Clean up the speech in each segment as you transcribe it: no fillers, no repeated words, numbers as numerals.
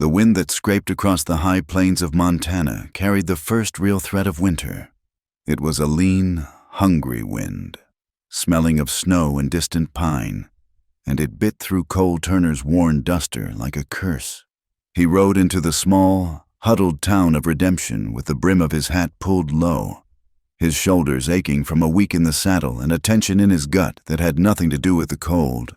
The wind that scraped across the high plains of Montana carried the first real threat of winter. It was a lean, hungry wind, smelling of snow and distant pine, and it bit through Cole Turner's worn duster like a curse. He rode into the small, huddled town of Redemption with the brim of his hat pulled low, his shoulders aching from a week in the saddle and a tension in his gut that had nothing to do with the cold.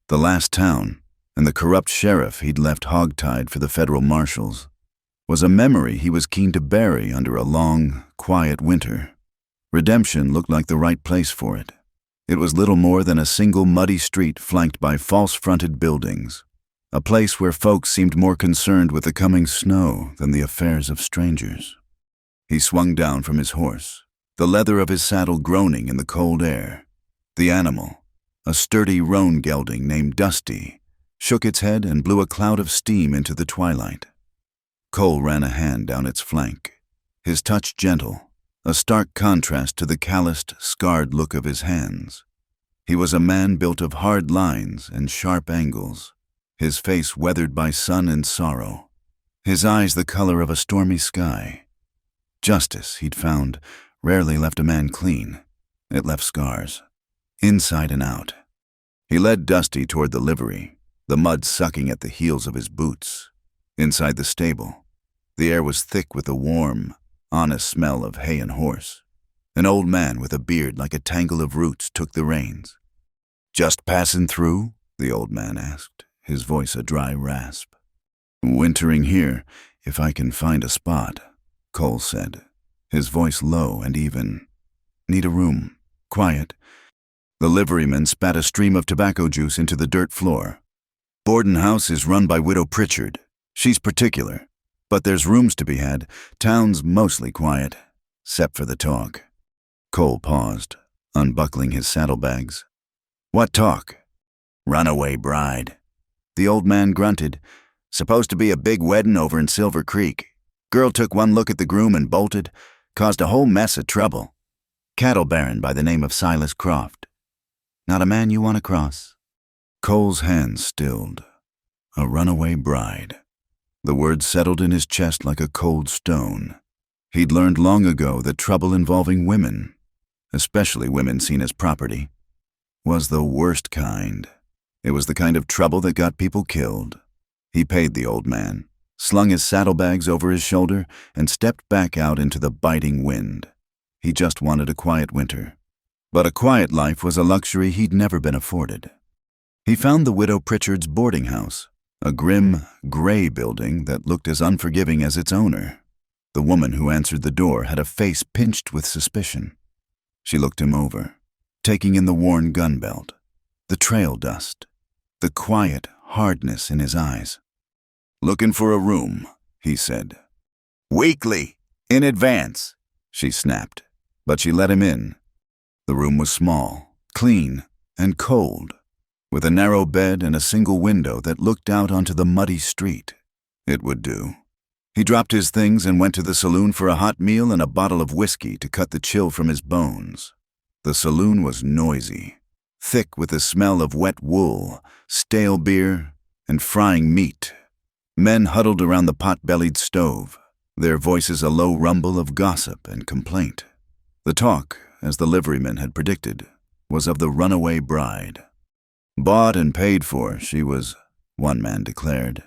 The last town, and the corrupt sheriff he'd left hogtied for the federal marshals, was a memory he was keen to bury under a long, quiet winter. Redemption looked like the right place for it. It was little more than a single muddy street flanked by false-fronted buildings, a place where folks seemed more concerned with the coming snow than the affairs of strangers. He swung down from his horse, the leather of his saddle groaning in the cold air. The animal, a sturdy roan gelding named Dusty, shook its head and blew a cloud of steam into the twilight. Cole ran a hand down its flank, his touch gentle, a stark contrast to the calloused, scarred look of his hands. He was a man built of hard lines and sharp angles, his face weathered by sun and sorrow, his eyes the color of a stormy sky. Justice, he'd found, rarely left a man clean. It left scars, inside and out. He led Dusty toward the livery, the mud sucking at the heels of his boots. Inside the stable, the air was thick with the warm, honest smell of hay and horse. An old man with a beard like a tangle of roots took the reins. "Just passing through?" the old man asked, his voice a dry rasp. "Wintering here, if I can find a spot," Cole said, his voice low and even. "Need a room. Quiet." The liveryman spat a stream of tobacco juice into the dirt floor. "Boardin' house is run by Widow Pritchard. She's particular. But there's rooms to be had. Town's mostly quiet, 'cept for the talk." Cole paused, unbuckling his saddlebags. "What talk?" "Runaway bride." The old man grunted. "Supposed to be a big weddin' over in Silver Creek. Girl took one look at the groom and bolted. Caused a whole mess of trouble. Cattle baron by the name of Silas Croft. Not a man you want to cross." Cole's hands stilled. A runaway bride. The word settled in his chest like a cold stone. He'd learned long ago that trouble involving women, especially women seen as property, was the worst kind. It was the kind of trouble that got people killed. He paid the old man, slung his saddlebags over his shoulder, and stepped back out into the biting wind. He just wanted a quiet winter. But a quiet life was a luxury he'd never been afforded. He found the Widow Pritchard's boarding house, a grim, gray building that looked as unforgiving as its owner. The woman who answered the door had a face pinched with suspicion. She looked him over, taking in the worn gun belt, the trail dust, the quiet hardness in his eyes. "Looking for a room," he said. "Weekly, in advance," she snapped, but she let him in. The room was small, clean, and cold, with a narrow bed and a single window that looked out onto the muddy street. It would do. He dropped his things and went to the saloon for a hot meal and a bottle of whiskey to cut the chill from his bones. The saloon was noisy, thick with the smell of wet wool, stale beer, and frying meat. Men huddled around the pot-bellied stove, their voices a low rumble of gossip and complaint. The talk, as the liveryman had predicted, was of the runaway bride. Bought and paid for, she was, one man declared,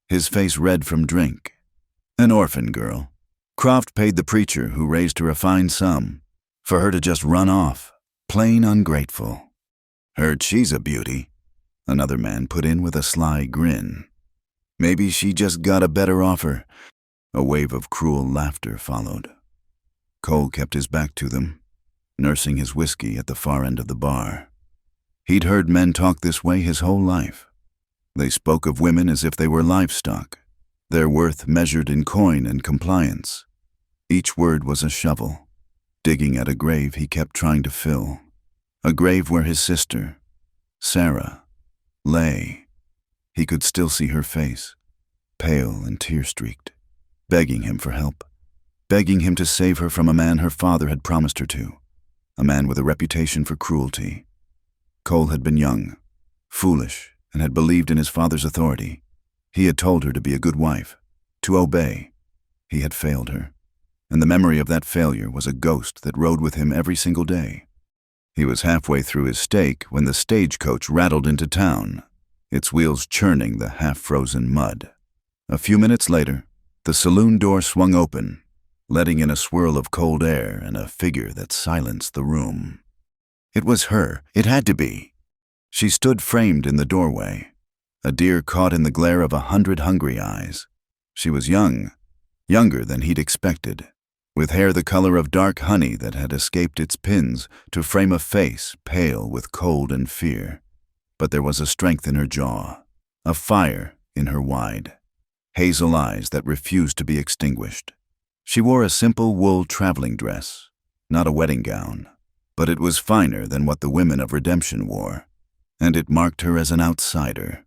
his face red from drink. An orphan girl. Croft paid the preacher, who raised her a fine sum, for her to just run off, plain ungrateful. "Heard she's a beauty," another man put in with a sly grin. "Maybe she just got a better offer." A wave of cruel laughter followed. Cole kept his back to them, nursing his whiskey at the far end of the bar. He'd heard men talk this way his whole life. They spoke of women as if they were livestock, their worth measured in coin and compliance. Each word was a shovel, digging at a grave he kept trying to fill, a grave where his sister, Sarah, lay. He could still see her face, pale and tear-streaked, begging him for help, begging him to save her from a man her father had promised her to, a man with a reputation for cruelty. Cole had been young, foolish, and had believed in his father's authority. He had told her to be a good wife, to obey. He had failed her, and the memory of that failure was a ghost that rode with him every single day. He was halfway through his steak when the stagecoach rattled into town, its wheels churning the half-frozen mud. A few minutes later, the saloon door swung open, letting in a swirl of cold air and a figure that silenced the room. It was her. It had to be. She stood framed in the doorway, a deer caught in the glare of 100 hungry eyes. She was young, younger than he'd expected, with hair the color of dark honey that had escaped its pins to frame a face pale with cold and fear. But there was a strength in her jaw, a fire in her wide, hazel eyes that refused to be extinguished. She wore a simple wool traveling dress, not a wedding gown, but it was finer than what the women of Redemption wore, and it marked her as an outsider.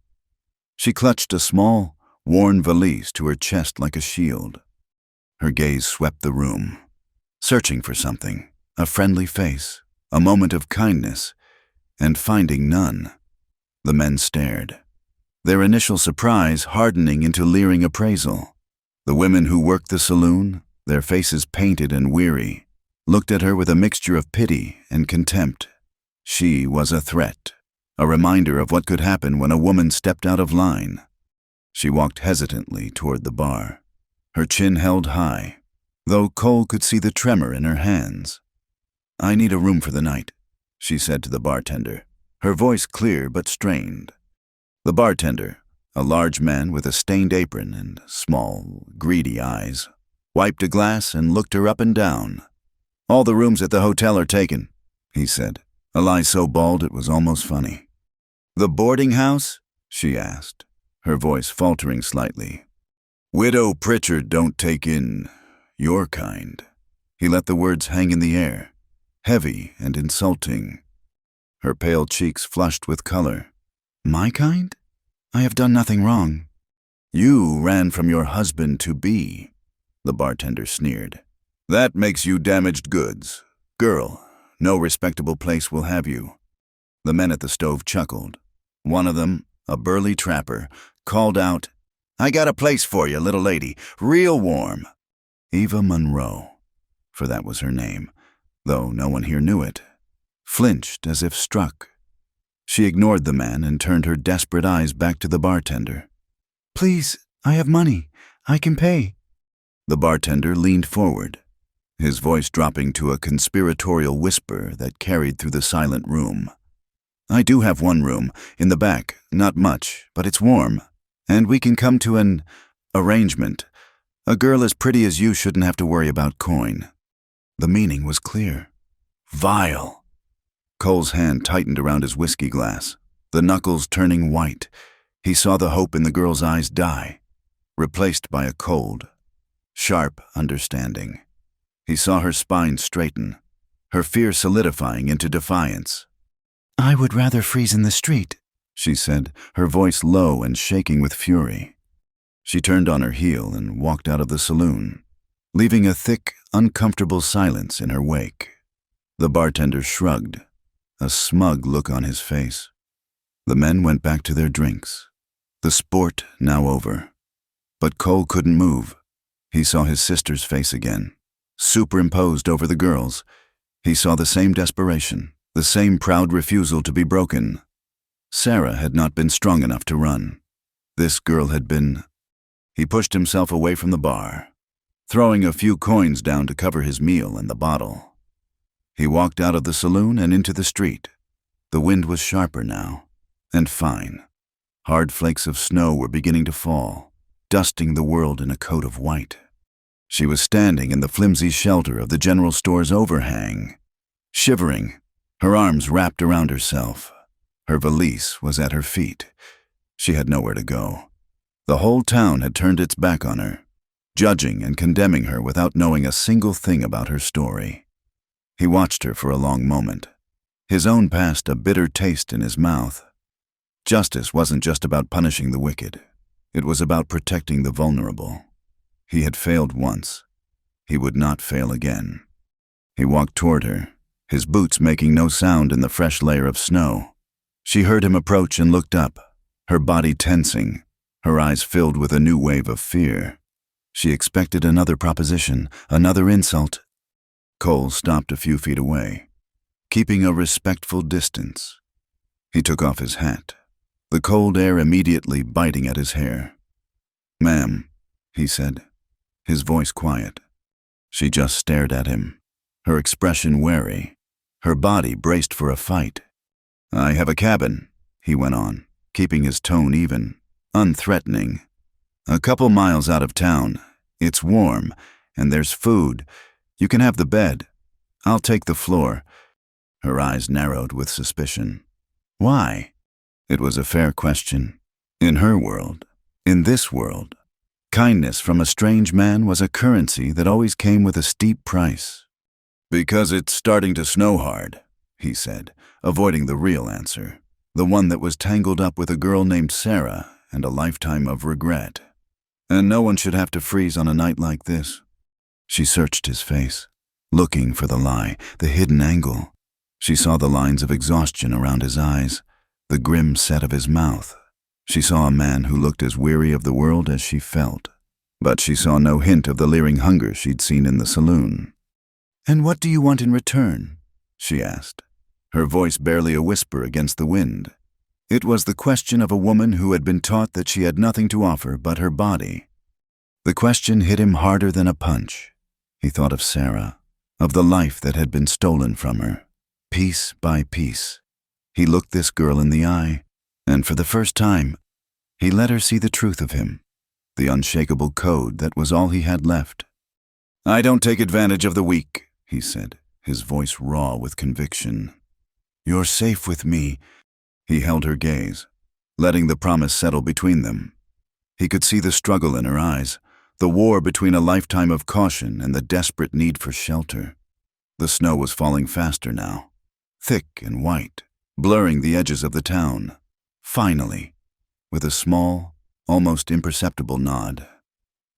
She clutched a small, worn valise to her chest like a shield. Her gaze swept the room, searching for something, a friendly face, a moment of kindness, and finding none. The men stared, their initial surprise hardening into leering appraisal. The women who worked the saloon, their faces painted and weary, looked at her with a mixture of pity and contempt. She was a threat, a reminder of what could happen when a woman stepped out of line. She walked hesitantly toward the bar, her chin held high, though Cole could see the tremor in her hands. "I need a room for the night," she said to the bartender, her voice clear but strained. The bartender, a large man with a stained apron and small, greedy eyes, wiped a glass and looked her up and down. "All the rooms at the hotel are taken," he said, a lie so bald it was almost funny. "The boarding house?" she asked, her voice faltering slightly. "Widow Pritchard don't take in your kind." He let the words hang in the air, heavy and insulting. Her pale cheeks flushed with color. "My kind? I have done nothing wrong." "You ran from your husband-to-be," the bartender sneered. "That makes you damaged goods. Girl, no respectable place will have you." The men at the stove chuckled. One of them, a burly trapper, called out, "I got a place for you, little lady, real warm." Eva Monroe, for that was her name, though no one here knew it, flinched as if struck. She ignored the man and turned her desperate eyes back to the bartender. "Please, I have money. I can pay." The bartender leaned forward, his voice dropping to a conspiratorial whisper that carried through the silent room. "I do have one room, in the back, not much, but it's warm, and we can come to an arrangement. A girl as pretty as you shouldn't have to worry about coin." The meaning was clear. Vile. Cole's hand tightened around his whiskey glass, the knuckles turning white. He saw the hope in the girl's eyes die, replaced by a cold, sharp understanding. He saw her spine straighten, her fear solidifying into defiance. "I would rather freeze in the street," she said, her voice low and shaking with fury. She turned on her heel and walked out of the saloon, leaving a thick, uncomfortable silence in her wake. The bartender shrugged, a smug look on his face. The men went back to their drinks, the sport now over. But Cole couldn't move. He saw his sister's face again, superimposed over the girl's. He saw the same desperation, the same proud refusal to be broken. Sarah had not been strong enough to run. This girl had been. He pushed himself away from the bar, throwing a few coins down to cover his meal and the bottle. He walked out of the saloon and into the street. The wind was sharper now, and fine. Hard flakes of snow were beginning to fall, dusting the world in a coat of white. She was standing in the flimsy shelter of the general store's overhang, shivering, her arms wrapped around herself. Her valise was at her feet. She had nowhere to go. The whole town had turned its back on her, judging and condemning her without knowing a single thing about her story. He watched her for a long moment, his own past a bitter taste in his mouth. Justice wasn't just about punishing the wicked. It was about protecting the vulnerable. He had failed once. He would not fail again. He walked toward her, his boots making no sound in the fresh layer of snow. She heard him approach and looked up, her body tensing, her eyes filled with a new wave of fear. She expected another proposition, another insult. Cole stopped a few feet away, keeping a respectful distance. He took off his hat, the cold air immediately biting at his hair. "Ma'am," he said, his voice quiet. She just stared at him, her expression wary, her body braced for a fight. "I have a cabin," he went on, keeping his tone even, unthreatening. "A couple miles out of town. It's warm, and there's food. You can have the bed. I'll take the floor." Her eyes narrowed with suspicion. Why? It was a fair question. In her world, in this world, kindness from a strange man was a currency that always came with a steep price. "Because it's starting to snow hard," he said, avoiding the real answer, the one that was tangled up with a girl named Sarah and a lifetime of regret. "And no one should have to freeze on a night like this." She searched his face, looking for the lie, the hidden angle. She saw the lines of exhaustion around his eyes, the grim set of his mouth. She saw a man who looked as weary of the world as she felt, but she saw no hint of the leering hunger she'd seen in the saloon. "And what do you want in return?" she asked, her voice barely a whisper against the wind. It was the question of a woman who had been taught that she had nothing to offer but her body. The question hit him harder than a punch. He thought of Sarah, of the life that had been stolen from her, piece by piece. He looked this girl in the eye, and for the first time, he let her see the truth of him, the unshakable code that was all he had left. "I don't take advantage of the weak," he said, his voice raw with conviction. "You're safe with me." He held her gaze, letting the promise settle between them. He could see the struggle in her eyes, the war between a lifetime of caution and the desperate need for shelter. The snow was falling faster now, thick and white, blurring the edges of the town. Finally, with a small, almost imperceptible nod,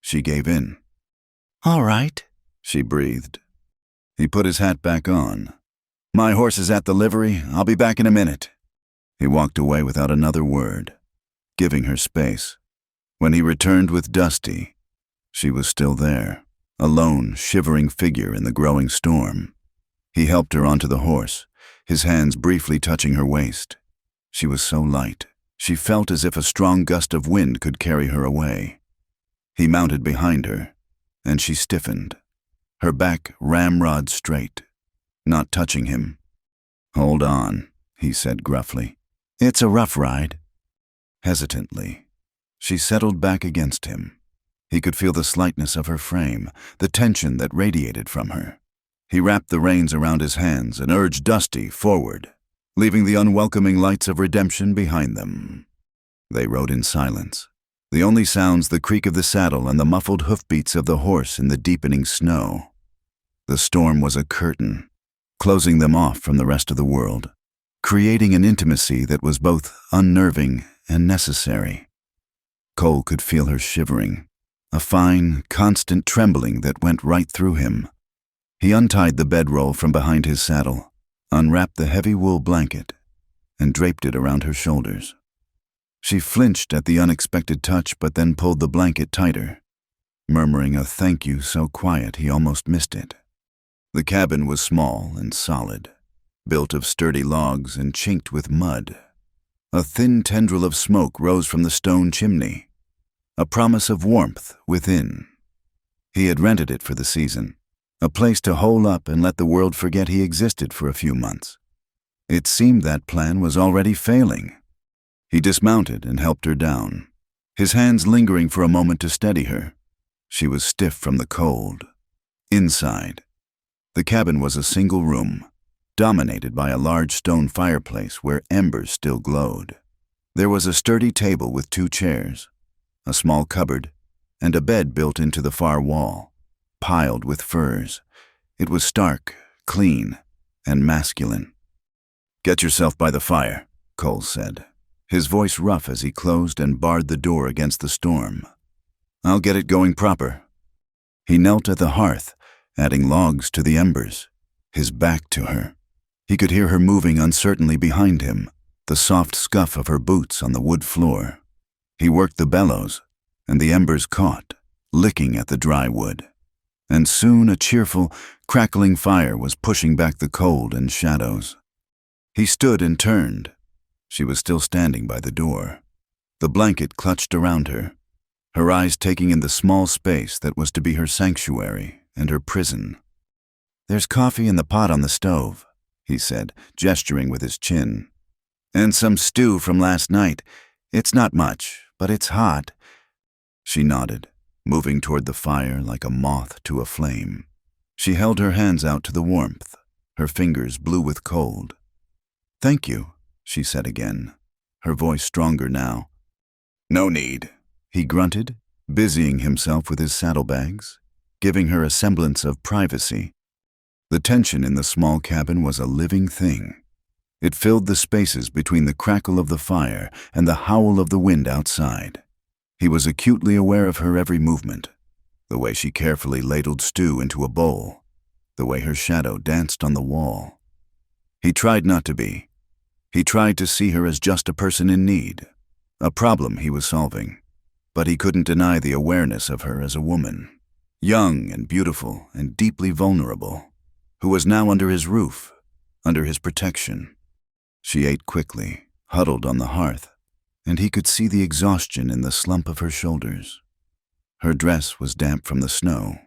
she gave in. "All right," she breathed. He put his hat back on. "My horse is at the livery. I'll be back in a minute." He walked away without another word, giving her space. When he returned with Dusty, she was still there, a lone, shivering figure in the growing storm. He helped her onto the horse, his hands briefly touching her waist. She was so light, she felt as if a strong gust of wind could carry her away. He mounted behind her, and she stiffened, her back ramrod straight, not touching him. "Hold on," he said gruffly. "It's a rough ride." Hesitantly, she settled back against him. He could feel the slightness of her frame, the tension that radiated from her. He wrapped the reins around his hands and urged Dusty forward, leaving the unwelcoming lights of redemption behind them. They rode in silence, the only sounds the creak of the saddle and the muffled hoofbeats of the horse in the deepening snow. The storm was a curtain, closing them off from the rest of the world, creating an intimacy that was both unnerving and necessary. Cole could feel her shivering, a fine, constant trembling that went right through him. He untied the bedroll from behind his saddle, unwrapped the heavy wool blanket, and draped it around her shoulders. She flinched at the unexpected touch, but then pulled the blanket tighter, murmuring a thank you so quiet he almost missed it. The cabin was small and solid, built of sturdy logs and chinked with mud. A thin tendril of smoke rose from the stone chimney, a promise of warmth within. He had rented it for the season, a place to hole up and let the world forget he existed for a few months. It seemed that plan was already failing. He dismounted and helped her down, his hands lingering for a moment to steady her. She was stiff from the cold. Inside, the cabin was a single room, dominated by a large stone fireplace where embers still glowed. There was a sturdy table with 2 chairs, a small cupboard, and a bed built into the far wall, piled with furs. It was stark, clean, and masculine. "Get yourself by the fire," Cole said, his voice rough as he closed and barred the door against the storm. "I'll get it going proper." He knelt at the hearth, adding logs to the embers, his back to her. He could hear her moving uncertainly behind him, the soft scuff of her boots on the wood floor. He worked the bellows, and the embers caught, licking at the dry wood. And soon a cheerful, crackling fire was pushing back the cold and shadows. He stood and turned. She was still standing by the door, the blanket clutched around her, her eyes taking in the small space that was to be her sanctuary and her prison. "There's coffee in the pot on the stove," he said, gesturing with his chin. "And some stew from last night. It's not much, but it's hot." She nodded, moving toward the fire like a moth to a flame. She held her hands out to the warmth, her fingers blue with cold. "Thank you," she said again, her voice stronger now. "No need," he grunted, busying himself with his saddlebags, giving her a semblance of privacy. The tension in the small cabin was a living thing. It filled the spaces between the crackle of the fire and the howl of the wind outside. He was acutely aware of her every movement, the way she carefully ladled stew into a bowl, the way her shadow danced on the wall. He tried not to be. He tried to see her as just a person in need, a problem he was solving, but he couldn't deny the awareness of her as a woman, young and beautiful and deeply vulnerable, who was now under his roof, under his protection. She ate quickly, huddled on the hearth, and he could see the exhaustion in the slump of her shoulders. Her dress was damp from the snow.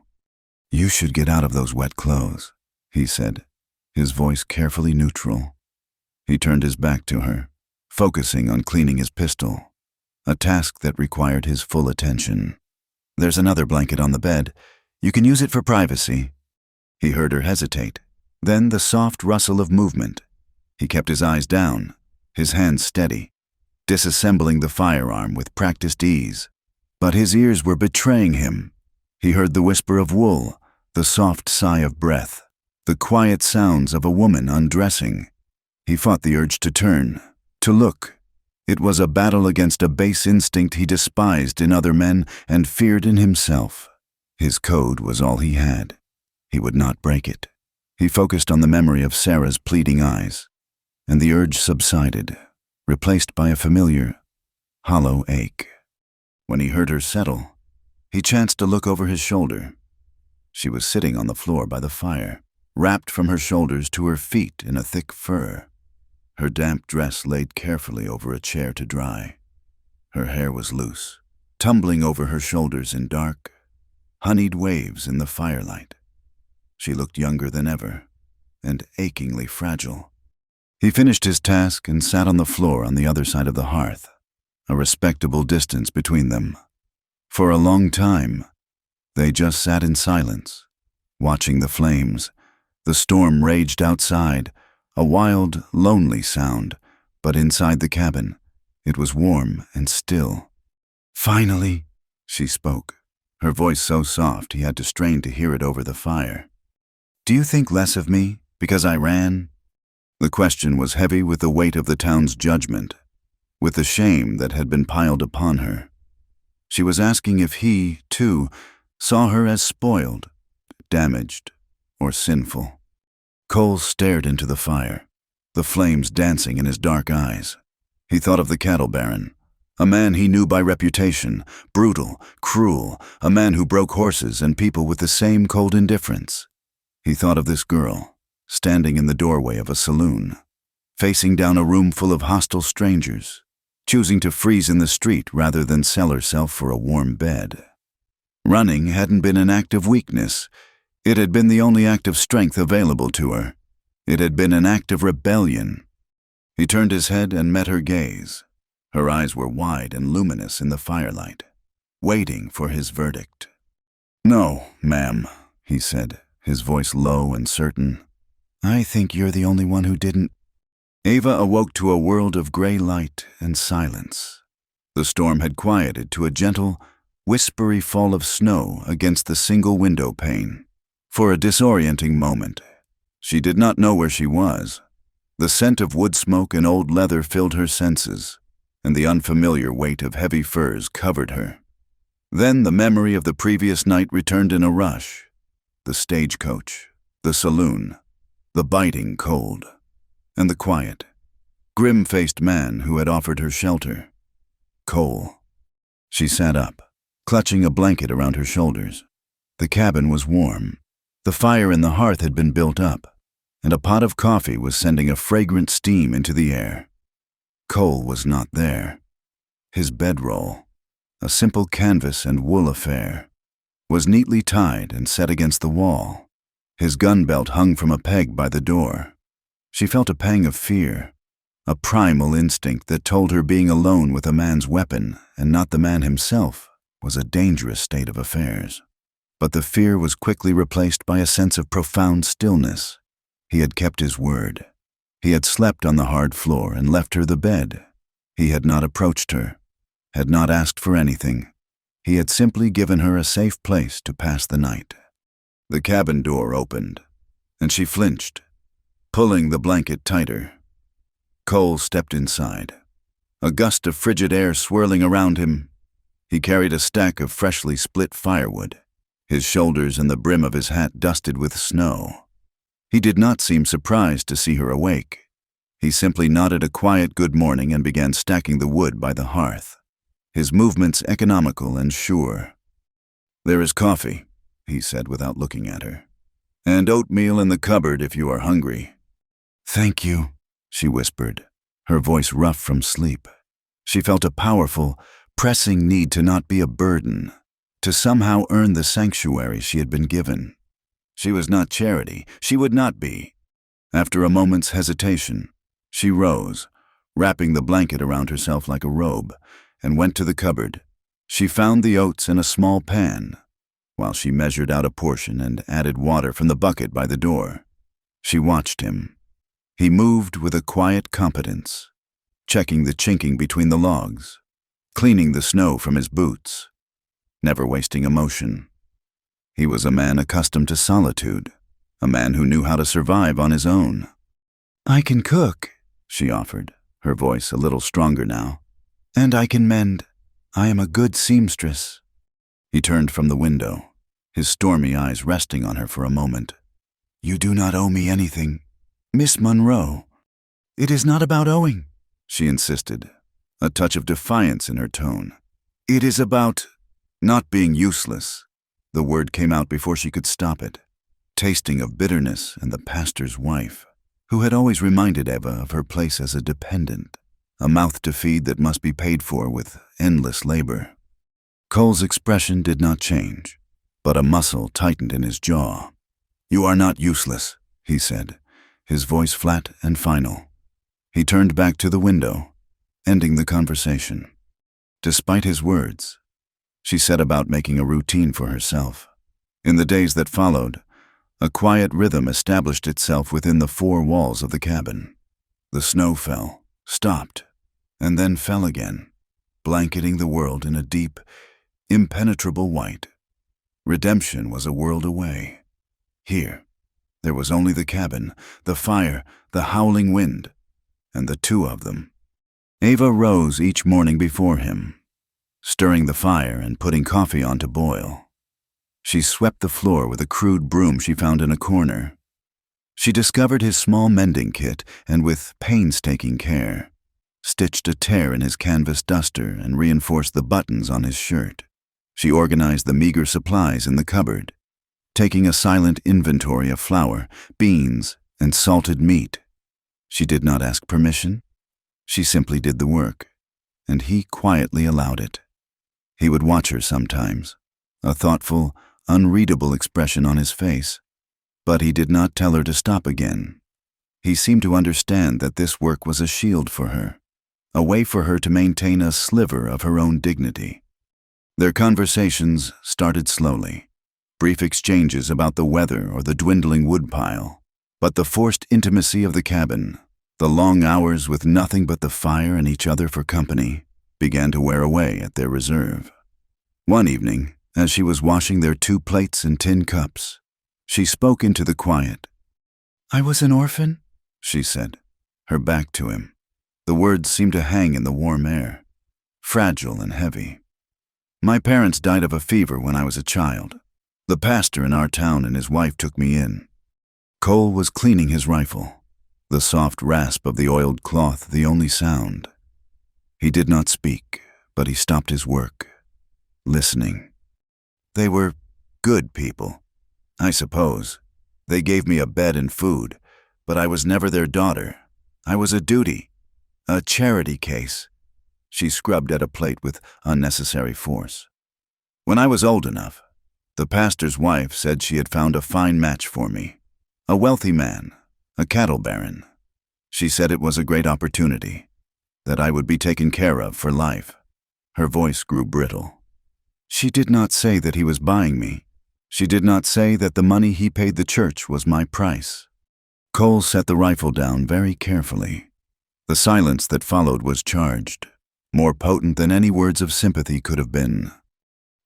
"You should get out of those wet clothes," he said, his voice carefully neutral. He turned his back to her, focusing on cleaning his pistol, a task that required his full attention. "There's another blanket on the bed. You can use it for privacy." He heard her hesitate, then the soft rustle of movement. He kept his eyes down, his hands steady, disassembling the firearm with practiced ease. But his ears were betraying him. He heard the whisper of wool, the soft sigh of breath, the quiet sounds of a woman undressing. He fought the urge to turn, to look. It was a battle against a base instinct he despised in other men and feared in himself. His code was all he had. He would not break it. He focused on the memory of Sarah's pleading eyes, and the urge subsided, replaced by a familiar, hollow ache. When he heard her settle, he chanced to look over his shoulder. She was sitting on the floor by the fire, wrapped from her shoulders to her feet in a thick fur. Her damp dress laid carefully over a chair to dry. Her hair was loose, tumbling over her shoulders in dark, honeyed waves in the firelight. She looked younger than ever, and achingly fragile. He finished his task and sat on the floor on the other side of the hearth, a respectable distance between them. For a long time, they just sat in silence, watching the flames. The storm raged outside, a wild, lonely sound, but inside the cabin, it was warm and still. "Finally," she spoke, her voice so soft he had to strain to hear it over the fire. "Do you think less of me because I ran?" The question was heavy with the weight of the town's judgment, with the shame that had been piled upon her. She was asking if he, too, saw her as spoiled, damaged, or sinful. Cole stared into the fire, the flames dancing in his dark eyes. He thought of the cattle baron, a man he knew by reputation, brutal, cruel, a man who broke horses and people with the same cold indifference. He thought of this girl, standing in the doorway of a saloon, facing down a room full of hostile strangers, choosing to freeze in the street rather than sell herself for a warm bed. Running hadn't been an act of weakness. It had been the only act of strength available to her. It had been an act of rebellion. He turned his head and met her gaze. Her eyes were wide and luminous in the firelight, waiting for his verdict. "No, ma'am," he said, his voice low and certain. "I think you're the only one who didn't." Ava awoke to a world of gray light and silence. The storm had quieted to a gentle, whispery fall of snow against the single window pane. For a disorienting moment, she did not know where she was. The scent of wood smoke and old leather filled her senses, and the unfamiliar weight of heavy furs covered her. Then the memory of the previous night returned in a rush. The stagecoach, the saloon, the biting cold, and the quiet, grim-faced man who had offered her shelter. Cole. She sat up, clutching a blanket around her shoulders. The cabin was warm. The fire in the hearth had been built up, and a pot of coffee was sending a fragrant steam into the air. Cole was not there. His bedroll, a simple canvas and wool affair, was neatly tied and set against the wall. His gun belt hung from a peg by the door. She felt a pang of fear, a primal instinct that told her being alone with a man's weapon and not the man himself was a dangerous state of affairs. But the fear was quickly replaced by a sense of profound stillness. He had kept his word. He had slept on the hard floor and left her the bed. He had not approached her, had not asked for anything. He had simply given her a safe place to pass the night. The cabin door opened, and she flinched, pulling the blanket tighter. Cole stepped inside, a gust of frigid air swirling around him. He carried a stack of freshly split firewood, his shoulders and the brim of his hat dusted with snow. He did not seem surprised to see her awake. He simply nodded a quiet good morning and began stacking the wood by the hearth, his movements economical and sure. "There is coffee," he said without looking at her, "and oatmeal in the cupboard if you are hungry." "Thank you," she whispered, her voice rough from sleep. She felt a powerful, pressing need to not be a burden, to somehow earn the sanctuary she had been given. She was not Charity. She would not be. After a moment's hesitation, she rose, wrapping the blanket around herself like a robe, and went to the cupboard. She found the oats in a small pan, while she measured out a portion and added water from the bucket by the door. She watched him. He moved with a quiet competence, checking the chinking between the logs, cleaning the snow from his boots, never wasting emotion. He was a man accustomed to solitude, a man who knew how to survive on his own. "I can cook," she offered, her voice a little stronger now. "And I can mend. I am a good seamstress." He turned from the window, his stormy eyes resting on her for a moment. "You do not owe me anything, Miss Monroe." "It is not about owing," she insisted, a touch of defiance in her tone. "It is about not being useless." The word came out before she could stop it, tasting of bitterness and the pastor's wife, who had always reminded Eva of her place as a dependent, a mouth to feed that must be paid for with endless labor. Cole's expression did not change, but a muscle tightened in his jaw. "You are not useless," he said, his voice flat and final. He turned back to the window, ending the conversation. Despite his words, she set about making a routine for herself. In the days that followed, a quiet rhythm established itself within the four walls of the cabin. The snow fell, stopped, and then fell again, blanketing the world in a deep, impenetrable white. Redemption was a world away. Here, there was only the cabin, the fire, the howling wind, and the two of them. Eva rose each morning before him, stirring the fire and putting coffee on to boil. She swept the floor with a crude broom she found in a corner. She discovered his small mending kit and, with painstaking care, stitched a tear in his canvas duster and reinforced the buttons on his shirt. She organized the meager supplies in the cupboard, taking a silent inventory of flour, beans, and salted meat. She did not ask permission. She simply did the work, and he quietly allowed it. He would watch her sometimes, a thoughtful, unreadable expression on his face, but he did not tell her to stop again. He seemed to understand that this work was a shield for her, a way for her to maintain a sliver of her own dignity. Their conversations started slowly, brief exchanges about the weather or the dwindling woodpile, but the forced intimacy of the cabin, the long hours with nothing but the fire and each other for company, began to wear away at their reserve. One evening, as she was washing their 2 plates and tin cups, she spoke into the quiet. "I was an orphan," she said, her back to him. The words seemed to hang in the warm air, fragile and heavy. "My parents died of a fever when I was a child. The pastor in our town and his wife took me in." Cole was cleaning his rifle, the soft rasp of the oiled cloth the only sound. He did not speak, but he stopped his work, listening. They were good people, I suppose. They gave me a bed and food, but I was never their daughter. I was a duty, a charity case. She scrubbed at a plate with unnecessary force. When I was old enough, the pastor's wife said she had found a fine match for me. A wealthy man, a cattle baron. She said it was a great opportunity, that I would be taken care of for life. Her voice grew brittle. She did not say that he was buying me. She did not say that the money he paid the church was my price. Cole set the rifle down very carefully. The silence that followed was charged, more potent than any words of sympathy could have been.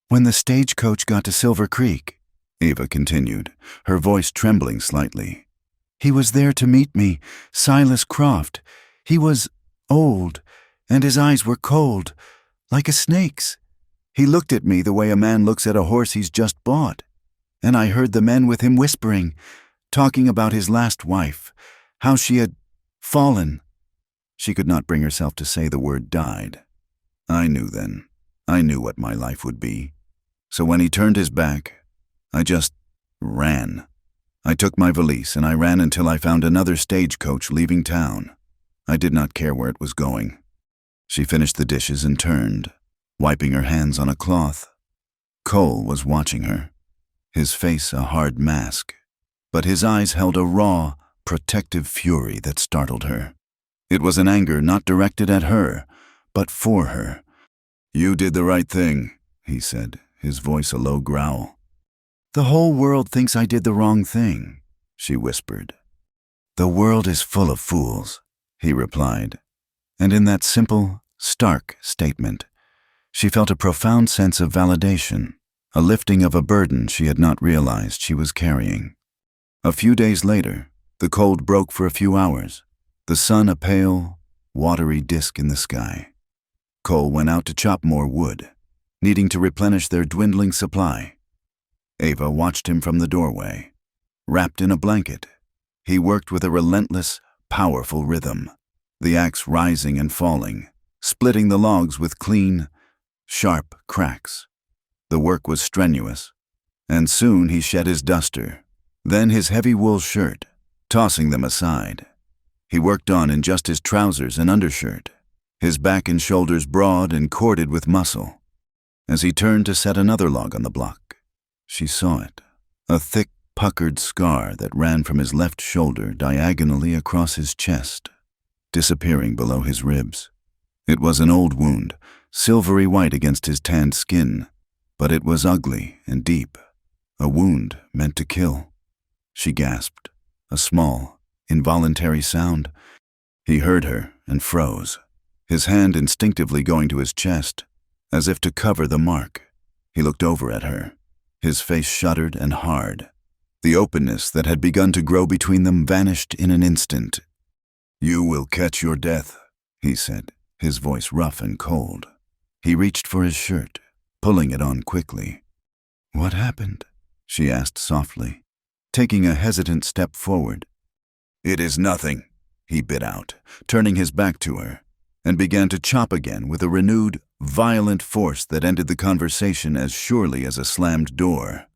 When the stagecoach got to Silver Creek, Ava continued, her voice trembling slightly, he was there to meet me, Silas Croft. He was old, and his eyes were cold, like a snake's. He looked at me the way a man looks at a horse he's just bought. And I heard the men with him whispering, talking about his last wife, how she had fallen. She could not bring herself to say the word died. I knew then. I knew what my life would be. So when he turned his back, I just ran. I took my valise and I ran until I found another stagecoach leaving town. I did not care where it was going. She finished the dishes and turned, wiping her hands on a cloth. Cole was watching her, his face a hard mask, but his eyes held a raw, protective fury that startled her. It was an anger not directed at her, but for her. "You did the right thing," he said, his voice a low growl. "The whole world thinks I did the wrong thing," she whispered. "The world is full of fools," he replied, and in that simple, stark statement, she felt a profound sense of validation, a lifting of a burden she had not realized she was carrying. A few days later, the cold broke for a few hours, the sun a pale, watery disk in the sky. Cole went out to chop more wood, needing to replenish their dwindling supply. Ava watched him from the doorway. Wrapped in a blanket, he worked with a relentless, powerful rhythm, the axe rising and falling, splitting the logs with clean, sharp cracks. The work was strenuous, and soon he shed his duster, then his heavy wool shirt, tossing them aside. He worked on in just his trousers and undershirt, his back and shoulders broad and corded with muscle. As he turned to set another log on the block, she saw it, a thick, puckered scar that ran from his left shoulder diagonally across his chest, disappearing below his ribs. It was an old wound, silvery white against his tanned skin, but it was ugly and deep, a wound meant to kill. She gasped, a small, involuntary sound. He heard her and froze, his hand instinctively going to his chest, as if to cover the mark. He looked over at her, his face shuttered and hard. The openness that had begun to grow between them vanished in an instant. "You will catch your death," he said, his voice rough and cold. He reached for his shirt, pulling it on quickly. "What happened?" she asked softly, taking a hesitant step forward. "It is nothing," he bit out, turning his back to her, and began to chop again with a renewed, violent force that ended the conversation as surely as a slammed door.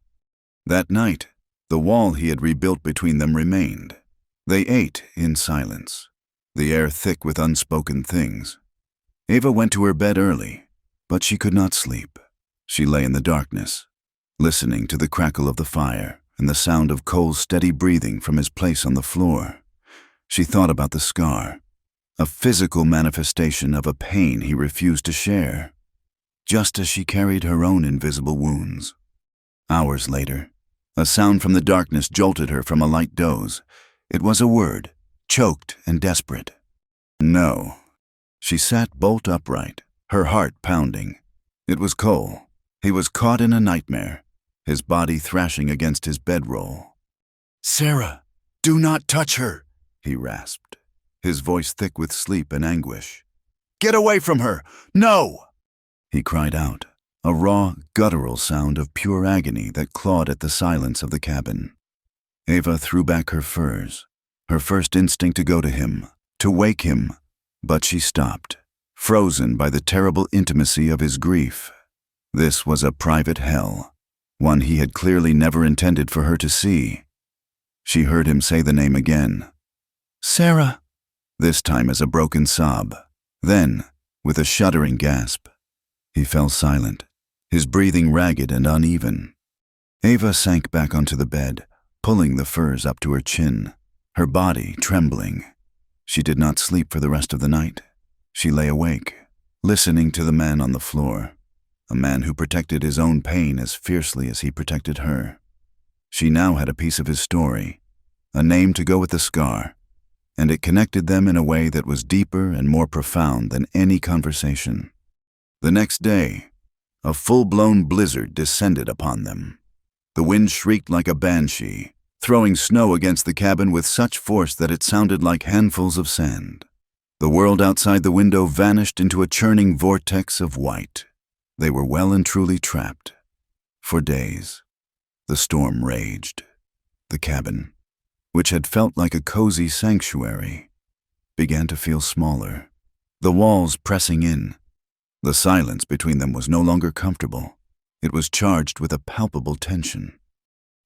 That night, the wall he had rebuilt between them remained. They ate in silence, the air thick with unspoken things. Ava went to her bed early, but she could not sleep. She lay in the darkness, listening to the crackle of the fire and the sound of Cole's steady breathing from his place on the floor. She thought about the scar, a physical manifestation of a pain he refused to share, just as she carried her own invisible wounds. Hours later, a sound from the darkness jolted her from a light doze. It was a word, choked and desperate. "No." She sat bolt upright, her heart pounding. It was Cole. He was caught in a nightmare, his body thrashing against his bedroll. "Sarah, do not touch her," he rasped, his voice thick with sleep and anguish. "Get away from her! No!" He cried out, a raw, guttural sound of pure agony that clawed at the silence of the cabin. Ava threw back her furs, her first instinct to go to him, to wake him, but she stopped, frozen by the terrible intimacy of his grief. This was a private hell, one he had clearly never intended for her to see. She heard him say the name again. "Sarah!" This time as a broken sob. Then, with a shuddering gasp, he fell silent, his breathing ragged and uneven. Ava sank back onto the bed, pulling the furs up to her chin, her body trembling. She did not sleep for the rest of the night. She lay awake, listening to the man on the floor, a man who protected his own pain as fiercely as he protected her. She now had a piece of his story, a name to go with the scar, and it connected them in a way that was deeper and more profound than any conversation. The next day, a full-blown blizzard descended upon them. The wind shrieked like a banshee, throwing snow against the cabin with such force that it sounded like handfuls of sand. The world outside the window vanished into a churning vortex of white. They were well and truly trapped. For days, the storm raged. The cabin, which had felt like a cozy sanctuary, began to feel smaller, the walls pressing in. The silence between them was no longer comfortable. It was charged with a palpable tension.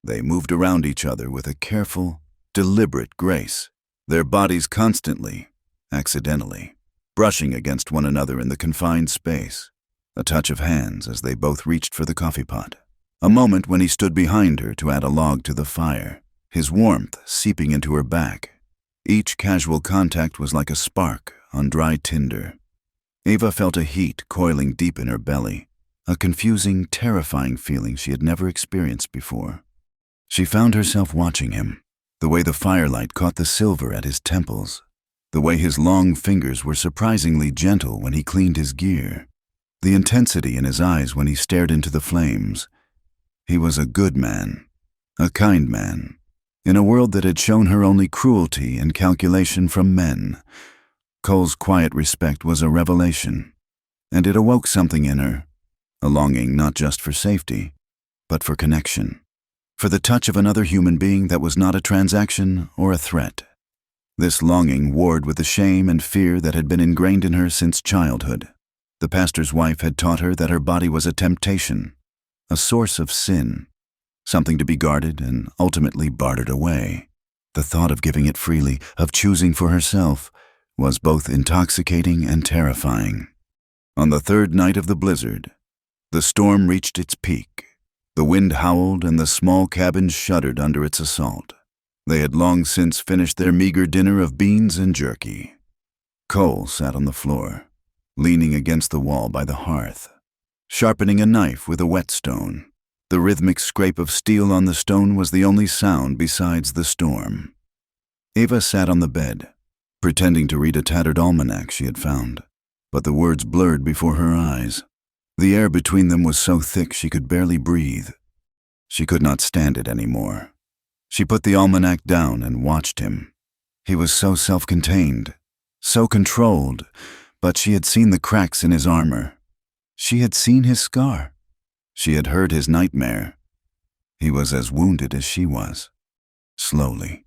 They moved around each other with a careful, deliberate grace, their bodies constantly, accidentally, brushing against one another in the confined space. A touch of hands as they both reached for the coffee pot. A moment when he stood behind her to add a log to the fire, his warmth seeping into her back. Each casual contact was like a spark on dry tinder. Ava felt a heat coiling deep in her belly, a confusing, terrifying feeling she had never experienced before. She found herself watching him, the way the firelight caught the silver at his temples, the way his long fingers were surprisingly gentle when he cleaned his gear, the intensity in his eyes when he stared into the flames. He was a good man, a kind man, in a world that had shown her only cruelty and calculation from men. Cole's quiet respect was a revelation, and it awoke something in her, a longing not just for safety, but for connection, for the touch of another human being that was not a transaction or a threat. This longing warred with the shame and fear that had been ingrained in her since childhood. The pastor's wife had taught her that her body was a temptation, a source of sin, something to be guarded and ultimately bartered away. The thought of giving it freely, of choosing for herself, was both intoxicating and terrifying. On the third night of the blizzard, the storm reached its peak. The wind howled and the small cabin shuddered under its assault. They had long since finished their meager dinner of beans and jerky. Cole sat on the floor, leaning against the wall by the hearth, sharpening a knife with a whetstone. The rhythmic scrape of steel on the stone was the only sound besides the storm. Ava sat on the bed, pretending to read a tattered almanac she had found, but the words blurred before her eyes. The air between them was so thick she could barely breathe. She could not stand it anymore. She put the almanac down and watched him. He was so self-contained, so controlled, but she had seen the cracks in his armor. She had seen his scar. She had heard his nightmare. He was as wounded as she was. Slowly,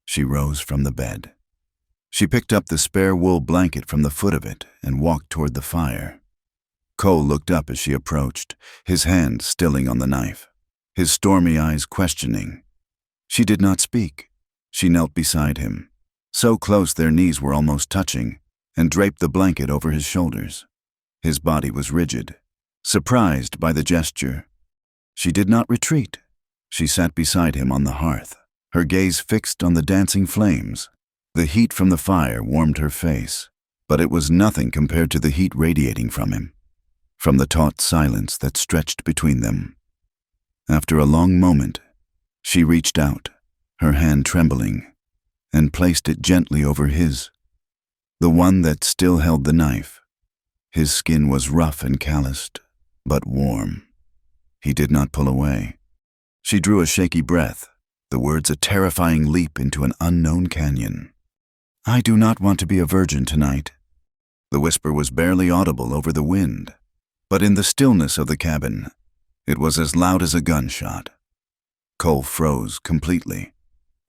she rose from the bed. She picked up the spare wool blanket from the foot of it and walked toward the fire. Cole looked up as she approached, his hand stilling on the knife, his stormy eyes questioning. She did not speak. She knelt beside him, so close their knees were almost touching, and draped the blanket over his shoulders. His body was rigid, surprised by the gesture. She did not retreat. She sat beside him on the hearth, her gaze fixed on the dancing flames. The heat from the fire warmed her face, but it was nothing compared to the heat radiating from him, from the taut silence that stretched between them. After a long moment, she reached out, her hand trembling, and placed it gently over his, the one that still held the knife. His skin was rough and calloused, but warm. He did not pull away. She drew a shaky breath, the words a terrifying leap into an unknown canyon. "I do not want to be a virgin tonight." The whisper was barely audible over the wind, but in the stillness of the cabin, it was as loud as a gunshot. Cole froze completely.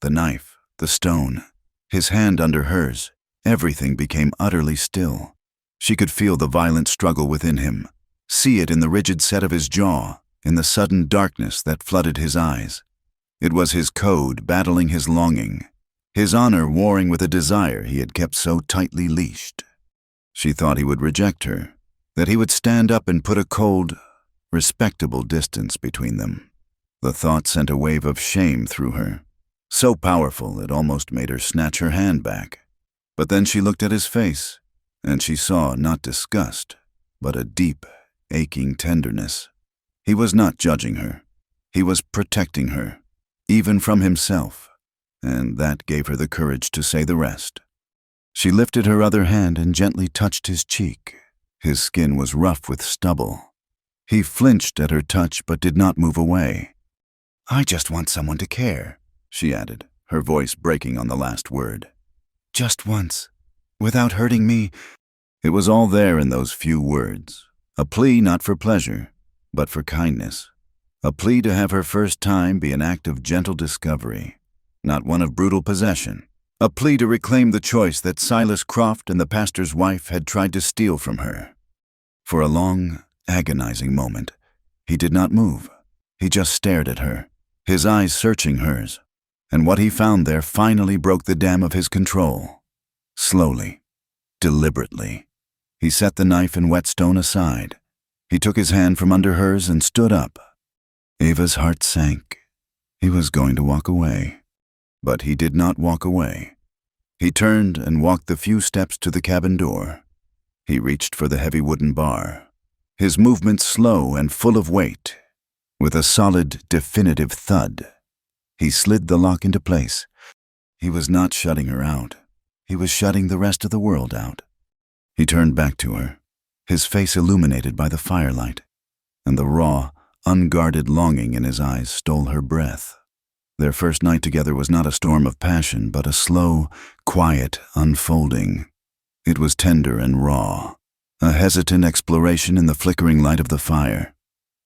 The knife, the stone, his hand under hers, everything became utterly still. She could feel the violent struggle within him, see it in the rigid set of his jaw, in the sudden darkness that flooded his eyes. It was his code battling his longing, his honor warring with a desire he had kept so tightly leashed. She thought he would reject her, that he would stand up and put a cold, respectable distance between them. The thought sent a wave of shame through her, so powerful it almost made her snatch her hand back. But then she looked at his face, and she saw not disgust, but a deep, aching tenderness. He was not judging her. He was protecting her, even from himself, and that gave her the courage to say the rest. She lifted her other hand and gently touched his cheek. His skin was rough with stubble. He flinched at her touch but did not move away. "I just want someone to care," she added, her voice breaking on the last word. "Just once, without hurting me." It was all there in those few words, a plea not for pleasure, but for kindness, a plea to have her first time be an act of gentle discovery, not one of brutal possession, a plea to reclaim the choice that Silas Croft and the pastor's wife had tried to steal from her. For a long, agonizing moment, he did not move. He just stared at her, his eyes searching hers, and what he found there finally broke the dam of his control. Slowly, deliberately, he set the knife and whetstone aside. He took his hand from under hers and stood up. Ava's heart sank. He was going to walk away. But he did not walk away. He turned and walked the few steps to the cabin door. He reached for the heavy wooden bar, his movements slow and full of weight. With a solid, definitive thud, he slid the lock into place. He was not shutting her out. He was shutting the rest of the world out. He turned back to her, his face illuminated by the firelight, and the raw, unguarded longing in his eyes stole her breath. Their first night together was not a storm of passion, but a slow, quiet unfolding. It was tender and raw, a hesitant exploration in the flickering light of the fire.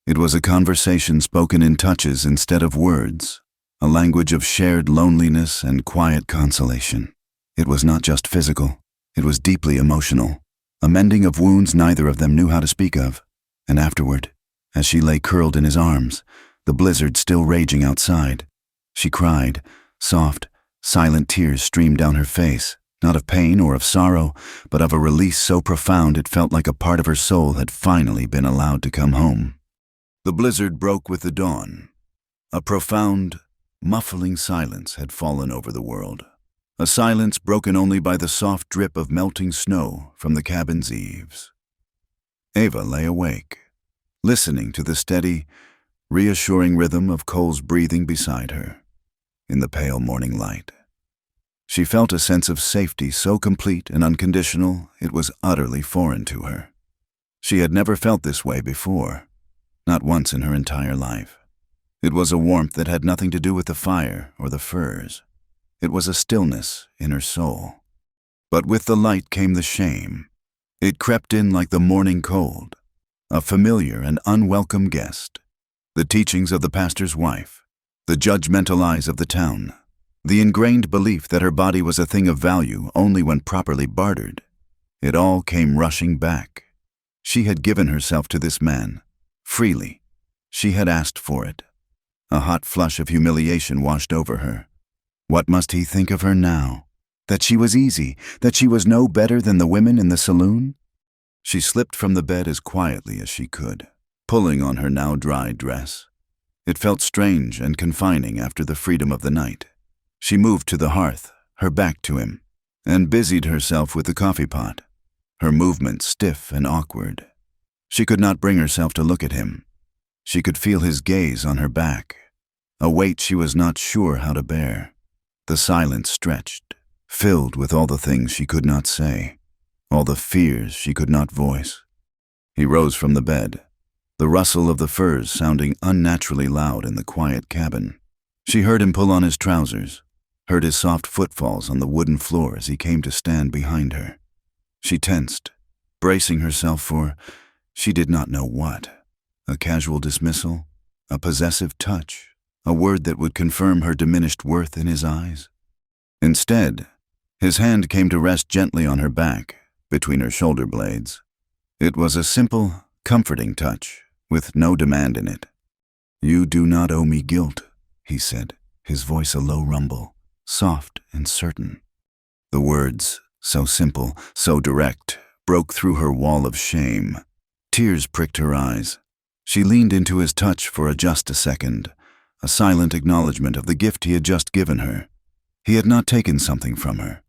It was a conversation spoken in touches instead of words, a language of shared loneliness and quiet consolation. It was not just physical, it was deeply emotional, a mending of wounds neither of them knew how to speak of. And afterward, as she lay curled in his arms, the blizzard still raging outside, she cried. Soft, silent tears streamed down her face, not of pain or of sorrow, but of a release so profound it felt like a part of her soul had finally been allowed to come home. The blizzard broke with the dawn. A profound, muffling silence had fallen over the world, a silence broken only by the soft drip of melting snow from the cabin's eaves. Ava lay awake, listening to the steady, reassuring rhythm of Cole's breathing beside her, in the pale morning light. She felt a sense of safety so complete and unconditional it was utterly foreign to her. She had never felt this way before, not once in her entire life. It was a warmth that had nothing to do with the fire or the furs. It was a stillness in her soul. But with the light came the shame. It crept in like the morning cold, a familiar and unwelcome guest. The teachings of the pastor's wife, the judgmental eyes of the town, the ingrained belief that her body was a thing of value only when properly bartered. It all came rushing back. She had given herself to this man, freely. She had asked for it. A hot flush of humiliation washed over her. What must he think of her now? That she was easy, that she was no better than the women in the saloon? She slipped from the bed as quietly as she could, pulling on her now dry dress. It felt strange and confining after the freedom of the night. She moved to the hearth, her back to him, and busied herself with the coffee pot, her movements stiff and awkward. She could not bring herself to look at him. She could feel his gaze on her back, a weight she was not sure how to bear. The silence stretched, filled with all the things she could not say, all the fears she could not voice. He rose from the bed, the rustle of the furs sounding unnaturally loud in the quiet cabin. She heard him pull on his trousers, heard his soft footfalls on the wooden floor as he came to stand behind her. She tensed, bracing herself for, she did not know what. A casual dismissal, a possessive touch, a word that would confirm her diminished worth in his eyes. Instead, his hand came to rest gently on her back, between her shoulder blades. It was a simple, Comforting touch, with no demand in it. "You do not owe me guilt," he said, his voice a low rumble, soft and certain. The words, so simple, so direct, broke through her wall of shame. Tears pricked her eyes. She leaned into his touch for just a second, a silent acknowledgement of the gift he had just given her. He had not taken something from her.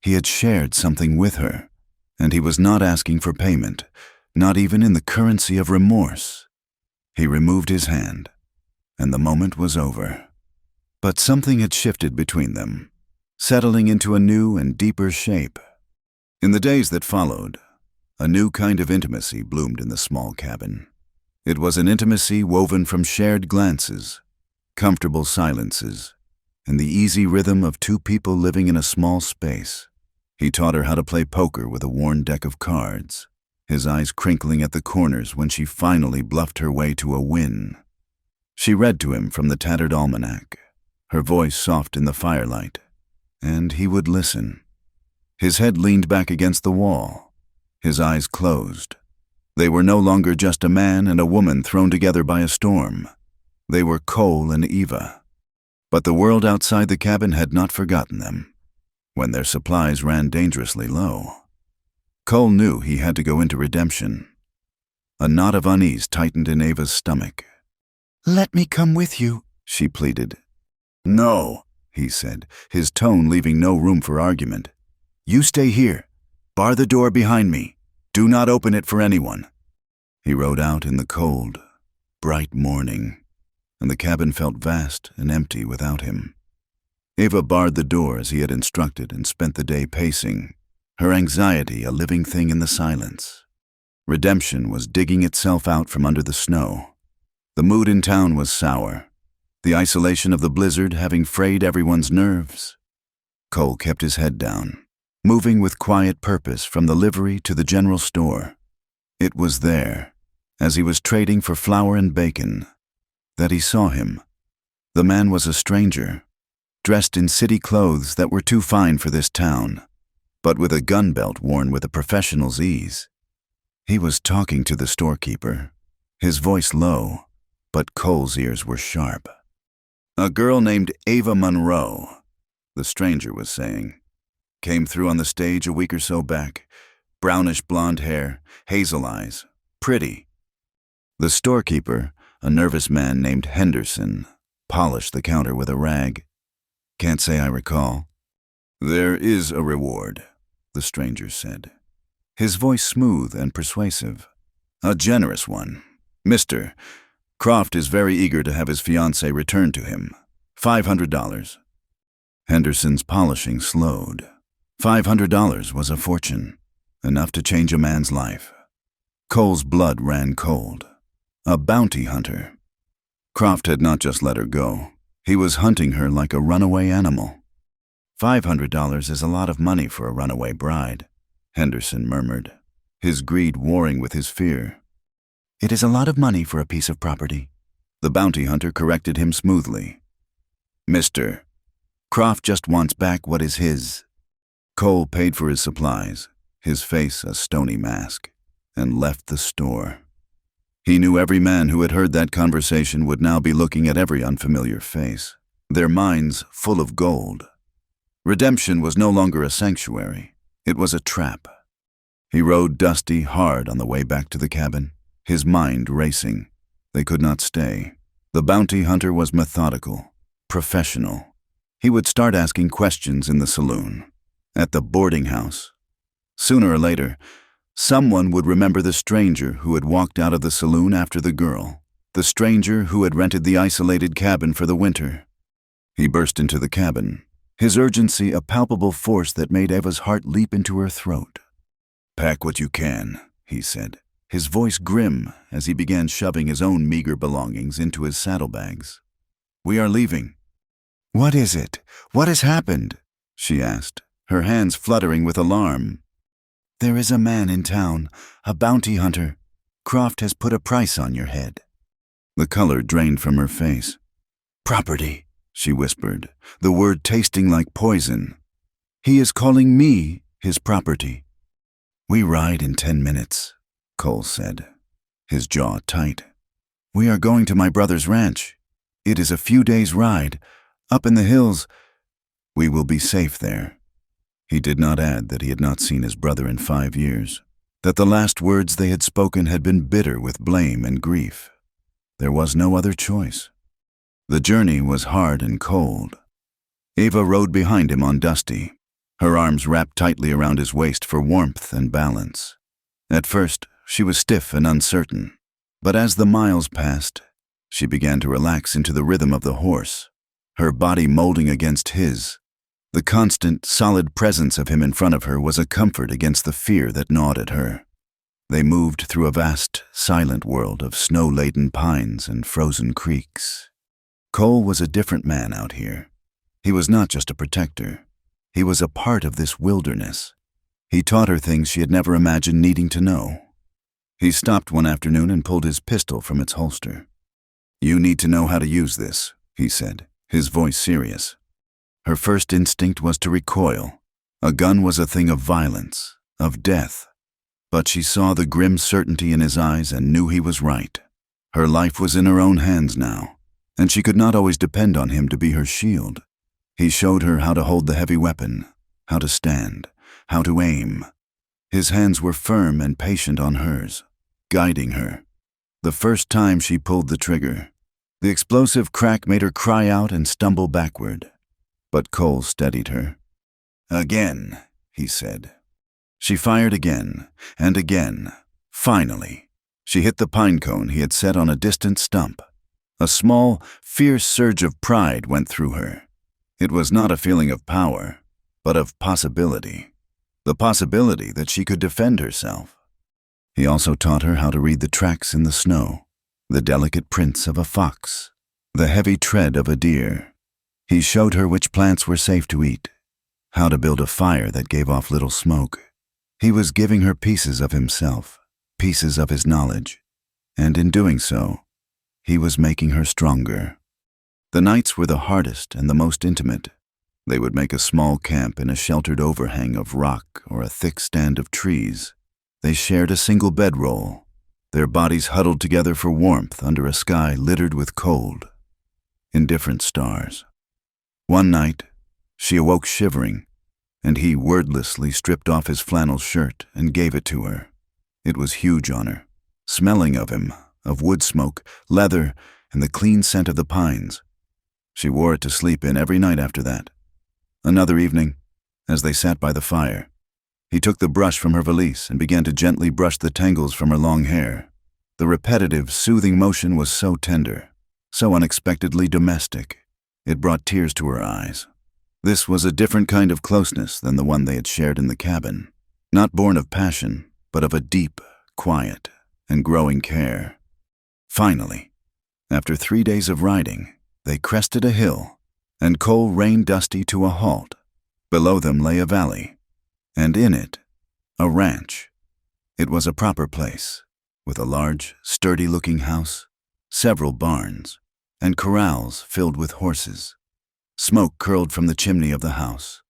He had shared something with her, and he was not asking for payment, not even in the currency of remorse. He removed his hand, and the moment was over. But something had shifted between them, settling into a new and deeper shape. In the days that followed, a new kind of intimacy bloomed in the small cabin. It was an intimacy woven from shared glances, comfortable silences, and the easy rhythm of two people living in a small space. He taught her how to play poker with a worn deck of cards, his eyes crinkling at the corners when she finally bluffed her way to a win. She read to him from the tattered almanac, her voice soft in the firelight, and he would listen. His head leaned back against the wall, his eyes closed. They were no longer just a man and a woman thrown together by a storm. They were Cole and Eva. But the world outside the cabin had not forgotten them, when their supplies ran dangerously low. Cole knew he had to go into redemption. A knot of unease tightened in Ava's stomach. "Let me come with you," she pleaded. "No," he said, his tone leaving no room for argument. "You stay here. Bar the door behind me. Do not open it for anyone." He rode out in the cold, bright morning, and the cabin felt vast and empty without him. Ava barred the door as he had instructed and spent the day pacing, her anxiety a living thing in the silence. Redemption was digging itself out from under the snow. The mood in town was sour, the isolation of the blizzard having frayed everyone's nerves. Cole kept his head down, moving with quiet purpose from the livery to the general store. It was there, as he was trading for flour and bacon, that he saw him. The man was a stranger, dressed in city clothes that were too fine for this town, but with a gun belt worn with a professional's ease. He was talking to the storekeeper, his voice low, but Cole's ears were sharp. "A girl named Ava Monroe," the stranger was saying, "came through on the stage a week or so back. Brownish blonde hair, hazel eyes, pretty." The storekeeper, a nervous man named Henderson, polished the counter with a rag. "Can't say I recall." "There is a reward," the stranger said, his voice smooth and persuasive. "A generous one. Mr. Croft is very eager to have his fiancée returned to him. $500. Henderson's polishing slowed. $500 was a fortune, enough to change a man's life. Cole's blood ran cold. A bounty hunter. Croft had not just let her go. He was hunting her like a runaway animal. $500 is a lot of money for a runaway bride," Henderson murmured, his greed warring with his fear. "It is a lot of money for a piece of property," the bounty hunter corrected him smoothly. "Mr. Croft just wants back what is his." Cole paid for his supplies, his face a stony mask, and left the store. He knew every man who had heard that conversation would now be looking at every unfamiliar face, their minds full of gold. Redemption was no longer a sanctuary. It was a trap. He rode dusty hard on the way back to the cabin, his mind racing. They could not stay. The bounty hunter was methodical, professional. He would start asking questions in the saloon, at the boarding house. Sooner or later, someone would remember the stranger who had walked out of the saloon after the girl, the stranger who had rented the isolated cabin for the winter. He burst into the cabin, his urgency a palpable force that made Eva's heart leap into her throat. "Pack what you can," he said, his voice grim as he began shoving his own meager belongings into his saddlebags. "We are leaving." "What is it? What has happened?" she asked, her hands fluttering with alarm. "There is a man in town, a bounty hunter. Croft has put a price on your head." The color drained from her face. "Property," she whispered, the word tasting like poison. "He is calling me his property." "We ride in 10 minutes, Cole said. his jaw tight. "We are going to my brother's ranch. It is a few days' ride, up in the hills. We will be safe there." He did not add that he had not seen his brother in 5 years, that the last words they had spoken had been bitter with blame and grief. There was no other choice. The journey was hard and cold. Ava rode behind him on Dusty, her arms wrapped tightly around his waist for warmth and balance. At first, she was stiff and uncertain, but as the miles passed, she began to relax into the rhythm of the horse, her body molding against his. The constant, solid presence of him in front of her was a comfort against the fear that gnawed at her. They moved through a vast, silent world of snow-laden pines and frozen creeks. Cole was a different man out here. He was not just a protector. He was a part of this wilderness. He taught her things she had never imagined needing to know. He stopped one afternoon and pulled his pistol from its holster. "You need to know how to use this," he said, his voice serious. Her first instinct was to recoil. A gun was a thing of violence, of death. But she saw the grim certainty in his eyes and knew he was right. Her life was in her own hands now, and she could not always depend on him to be her shield. He showed her how to hold the heavy weapon, how to stand, how to aim. His hands were firm and patient on hers, guiding her. The first time she pulled the trigger, the explosive crack made her cry out and stumble backward. But Cole steadied her. "Again," he said. She fired again, and again. Finally, she hit the pine cone he had set on a distant stump. A small, fierce surge of pride went through her. It was not a feeling of power, but of possibility. The possibility that she could defend herself. He also taught her how to read the tracks in the snow, the delicate prints of a fox, the heavy tread of a deer. He showed her which plants were safe to eat, how to build a fire that gave off little smoke. He was giving her pieces of himself, pieces of his knowledge, and in doing so, he was making her stronger. The nights were the hardest and the most intimate. They would make a small camp in a sheltered overhang of rock or a thick stand of trees. They shared a single bedroll, their bodies huddled together for warmth under a sky littered with cold, indifferent stars. One night, she awoke shivering, and he wordlessly stripped off his flannel shirt and gave it to her. It was huge on her, smelling of him, of wood smoke, leather, and the clean scent of the pines. She wore it to sleep in every night after that. Another evening, as they sat by the fire, he took the brush from her valise and began to gently brush the tangles from her long hair. The repetitive, soothing motion was so tender, so unexpectedly domestic. It brought tears to her eyes. This was a different kind of closeness than the one they had shared in the cabin, not born of passion, but of a deep, quiet, and growing care. Finally, after 3 days of riding, they crested a hill, and Cole reined Dusty to a halt. Below them lay a valley, and in it, a ranch. It was a proper place, with a large, sturdy-looking house, several barns, and corrals filled with horses. Smoke curled from the chimney of the house,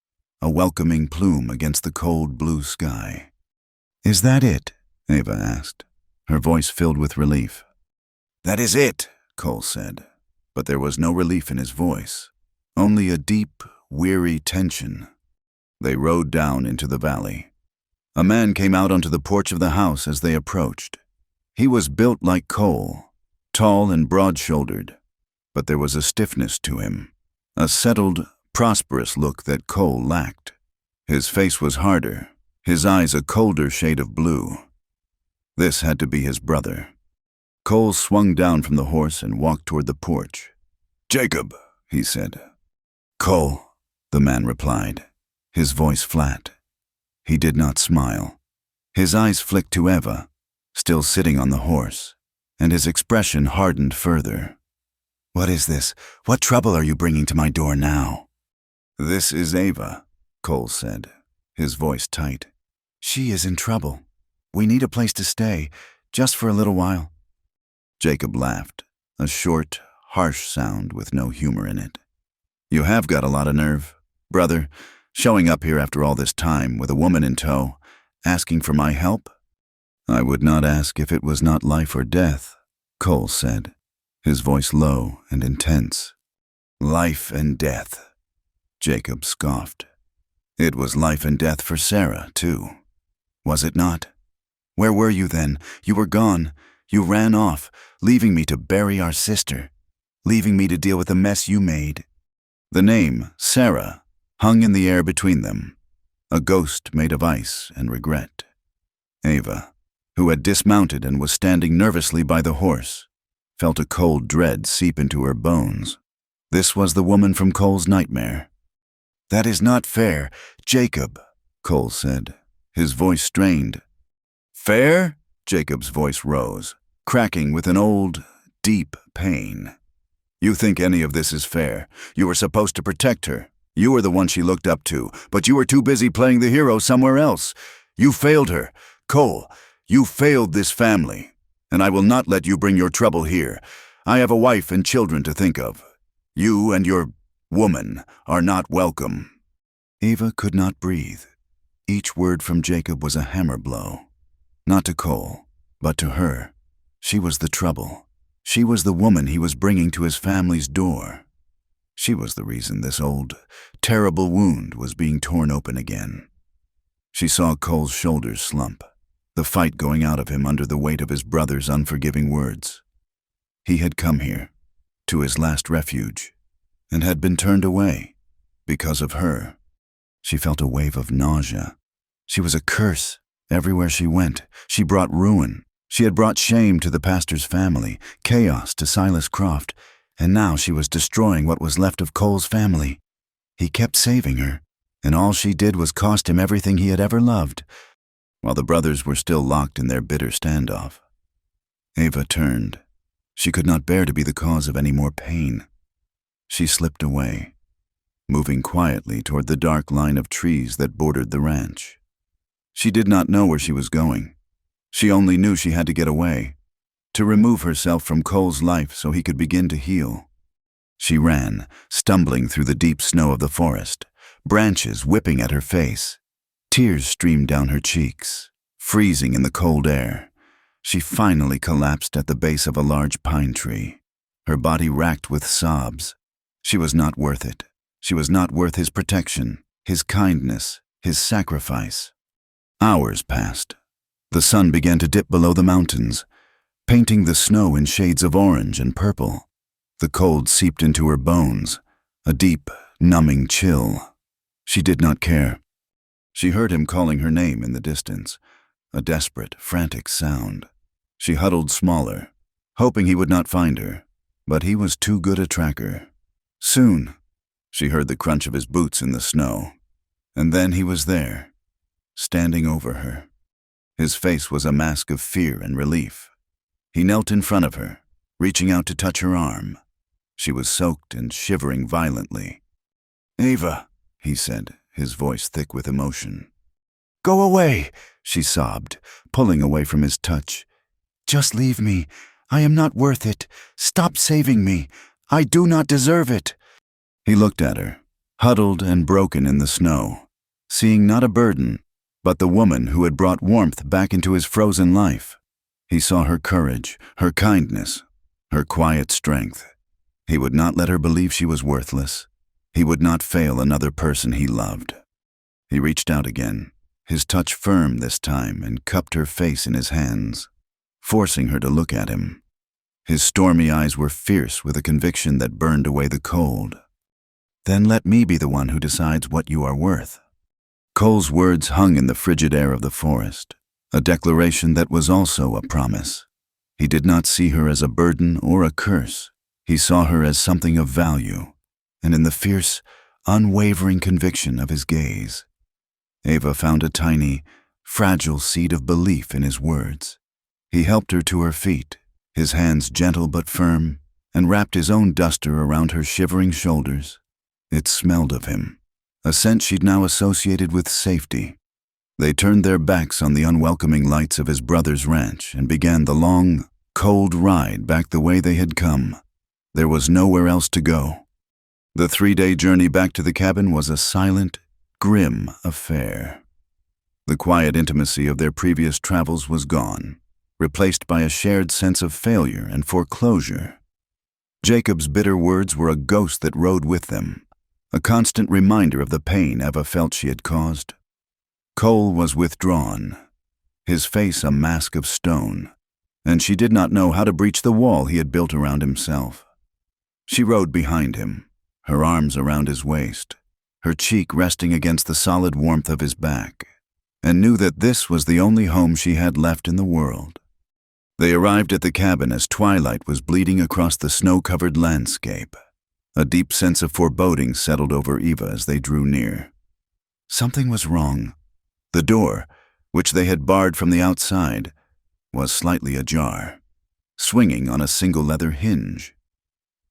a welcoming plume against the cold blue sky. "Is that it?" Ava asked, her voice filled with relief. "That is it," Cole said, but there was no relief in his voice, only a deep, weary tension. They rode down into the valley. A man came out onto the porch of the house as they approached. He was built like Cole, tall and broad-shouldered, but there was a stiffness to him, a settled, prosperous look that Cole lacked. His face was harder, his eyes a colder shade of blue. This had to be his brother. Cole swung down from the horse and walked toward the porch. "Jacob," he said. "Cole," the man replied, his voice flat. He did not smile. His eyes flicked to Eva, still sitting on the horse, and his expression hardened further. "What is this? What trouble are you bringing to my door now?" "This is Ava," Cole said, his voice tight. "She is in trouble. We need a place to stay, just for a little while." Jacob laughed, a short, harsh sound with no humor in it. "You have got a lot of nerve, brother, showing up here after all this time with a woman in tow, asking for my help." I would not ask if it was not life or death, Cole said, his voice low and intense. Life and death, Jacob scoffed. It was life and death for Sarah, too. Was it not? Where were you then? You were gone. You ran off, leaving me to bury our sister, leaving me to deal with the mess you made. The name, Sarah, hung in the air between them, a ghost made of ice and regret. Ava, who had dismounted and was standing nervously by the horse, felt a cold dread seep into her bones. This was the woman from Cole's nightmare. That is not fair, Jacob, Cole said, his voice strained. Fair? Jacob's voice rose, cracking with an old, deep pain. You think any of this is fair. You were supposed to protect her. You were the one she looked up to, but you were too busy playing the hero somewhere else. You failed her. Cole, you failed this family, and I will not let you bring your trouble here. I have a wife and children to think of. You and your woman are not welcome. Ava could not breathe. Each word from Jacob was a hammer blow. Not to Cole, but to her. She was the trouble. She was the woman he was bringing to his family's door. She was the reason this old, terrible wound was being torn open again. She saw Cole's shoulders slump, the fight going out of him under the weight of his brother's unforgiving words. He had come here, to his last refuge, and had been turned away because of her. She felt a wave of nausea. She was a curse. Everywhere she went, she brought ruin. She had brought shame to the pastor's family, chaos to Silas Croft, and now she was destroying what was left of Cole's family. He kept saving her, and all she did was cost him everything he had ever loved, while the brothers were still locked in their bitter standoff. Ava turned. She could not bear to be the cause of any more pain. She slipped away, moving quietly toward the dark line of trees that bordered the ranch. She did not know where she was going. She only knew she had to get away, to remove herself from Cole's life so he could begin to heal. She ran, stumbling through the deep snow of the forest, branches whipping at her face. Tears streamed down her cheeks, freezing in the cold air. She finally collapsed at the base of a large pine tree, her body racked with sobs. She was not worth it. She was not worth his protection, his kindness, his sacrifice. Hours passed. The sun began to dip below the mountains, painting the snow in shades of orange and purple. The cold seeped into her bones, a deep, numbing chill. She did not care. She heard him calling her name in the distance, a desperate, frantic sound. She huddled smaller, hoping he would not find her, but he was too good a tracker. Soon, she heard the crunch of his boots in the snow, and then he was there, standing over her. His face was a mask of fear and relief. He knelt in front of her, reaching out to touch her arm. She was soaked and shivering violently. "Ava," he said, his voice thick with emotion. "Go away," she sobbed, pulling away from his touch. "Just leave me. I am not worth it. Stop saving me. I do not deserve it." He looked at her, huddled and broken in the snow, seeing not a burden, but the woman who had brought warmth back into his frozen life. He saw her courage, her kindness, her quiet strength. He would not let her believe she was worthless. He would not fail another person he loved. He reached out again, his touch firm this time, and cupped her face in his hands, forcing her to look at him. His stormy eyes were fierce with a conviction that burned away the cold. "Then let me be the one who decides what you are worth." Cole's words hung in the frigid air of the forest, a declaration that was also a promise. He did not see her as a burden or a curse. He saw her as something of value, and in the fierce, unwavering conviction of his gaze, Ava found a tiny, fragile seed of belief in his words. He helped her to her feet, his hands gentle but firm, and wrapped his own duster around her shivering shoulders. It smelled of him, a scent she'd now associated with safety. They turned their backs on the unwelcoming lights of his brother's ranch and began the long, cold ride back the way they had come. There was nowhere else to go. The 3-day journey back to the cabin was a silent, grim affair. The quiet intimacy of their previous travels was gone, replaced by a shared sense of failure and foreclosure. Jacob's bitter words were a ghost that rode with them, a constant reminder of the pain Eva felt she had caused. Cole was withdrawn, his face a mask of stone, and she did not know how to breach the wall he had built around himself. She rode behind him, her arms around his waist, her cheek resting against the solid warmth of his back, and knew that this was the only home she had left in the world. They arrived at the cabin as twilight was bleeding across the snow-covered landscape. A deep sense of foreboding settled over Eva as they drew near. Something was wrong. The door, which they had barred from the outside, was slightly ajar, swinging on a single leather hinge.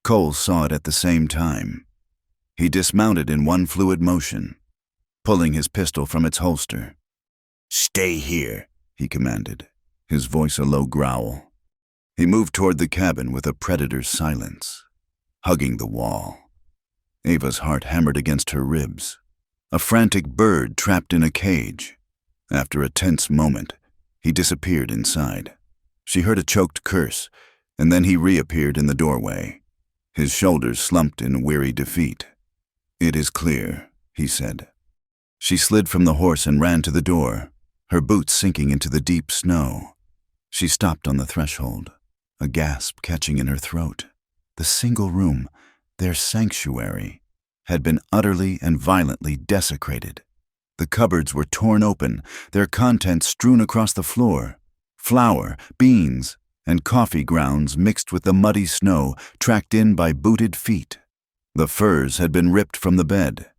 Cole saw it at the same time. He dismounted in one fluid motion, pulling his pistol from its holster. "Stay here," he commanded, his voice a low growl. He moved toward the cabin with a predator's silence, hugging the wall. Eva's heart hammered against her ribs, a frantic bird trapped in a cage. After a tense moment, he disappeared inside. She heard a choked curse, and then he reappeared in the doorway, his shoulders slumped in weary defeat. "It is clear," he said. She slid from the horse and ran to the door, her boots sinking into the deep snow. She stopped on the threshold, a gasp catching in her throat. The single room, their sanctuary, had been utterly and violently desecrated. The cupboards were torn open, their contents strewn across the floor. Flour, beans, and coffee grounds mixed with the muddy snow tracked in by booted feet. The furs had been ripped from the bed,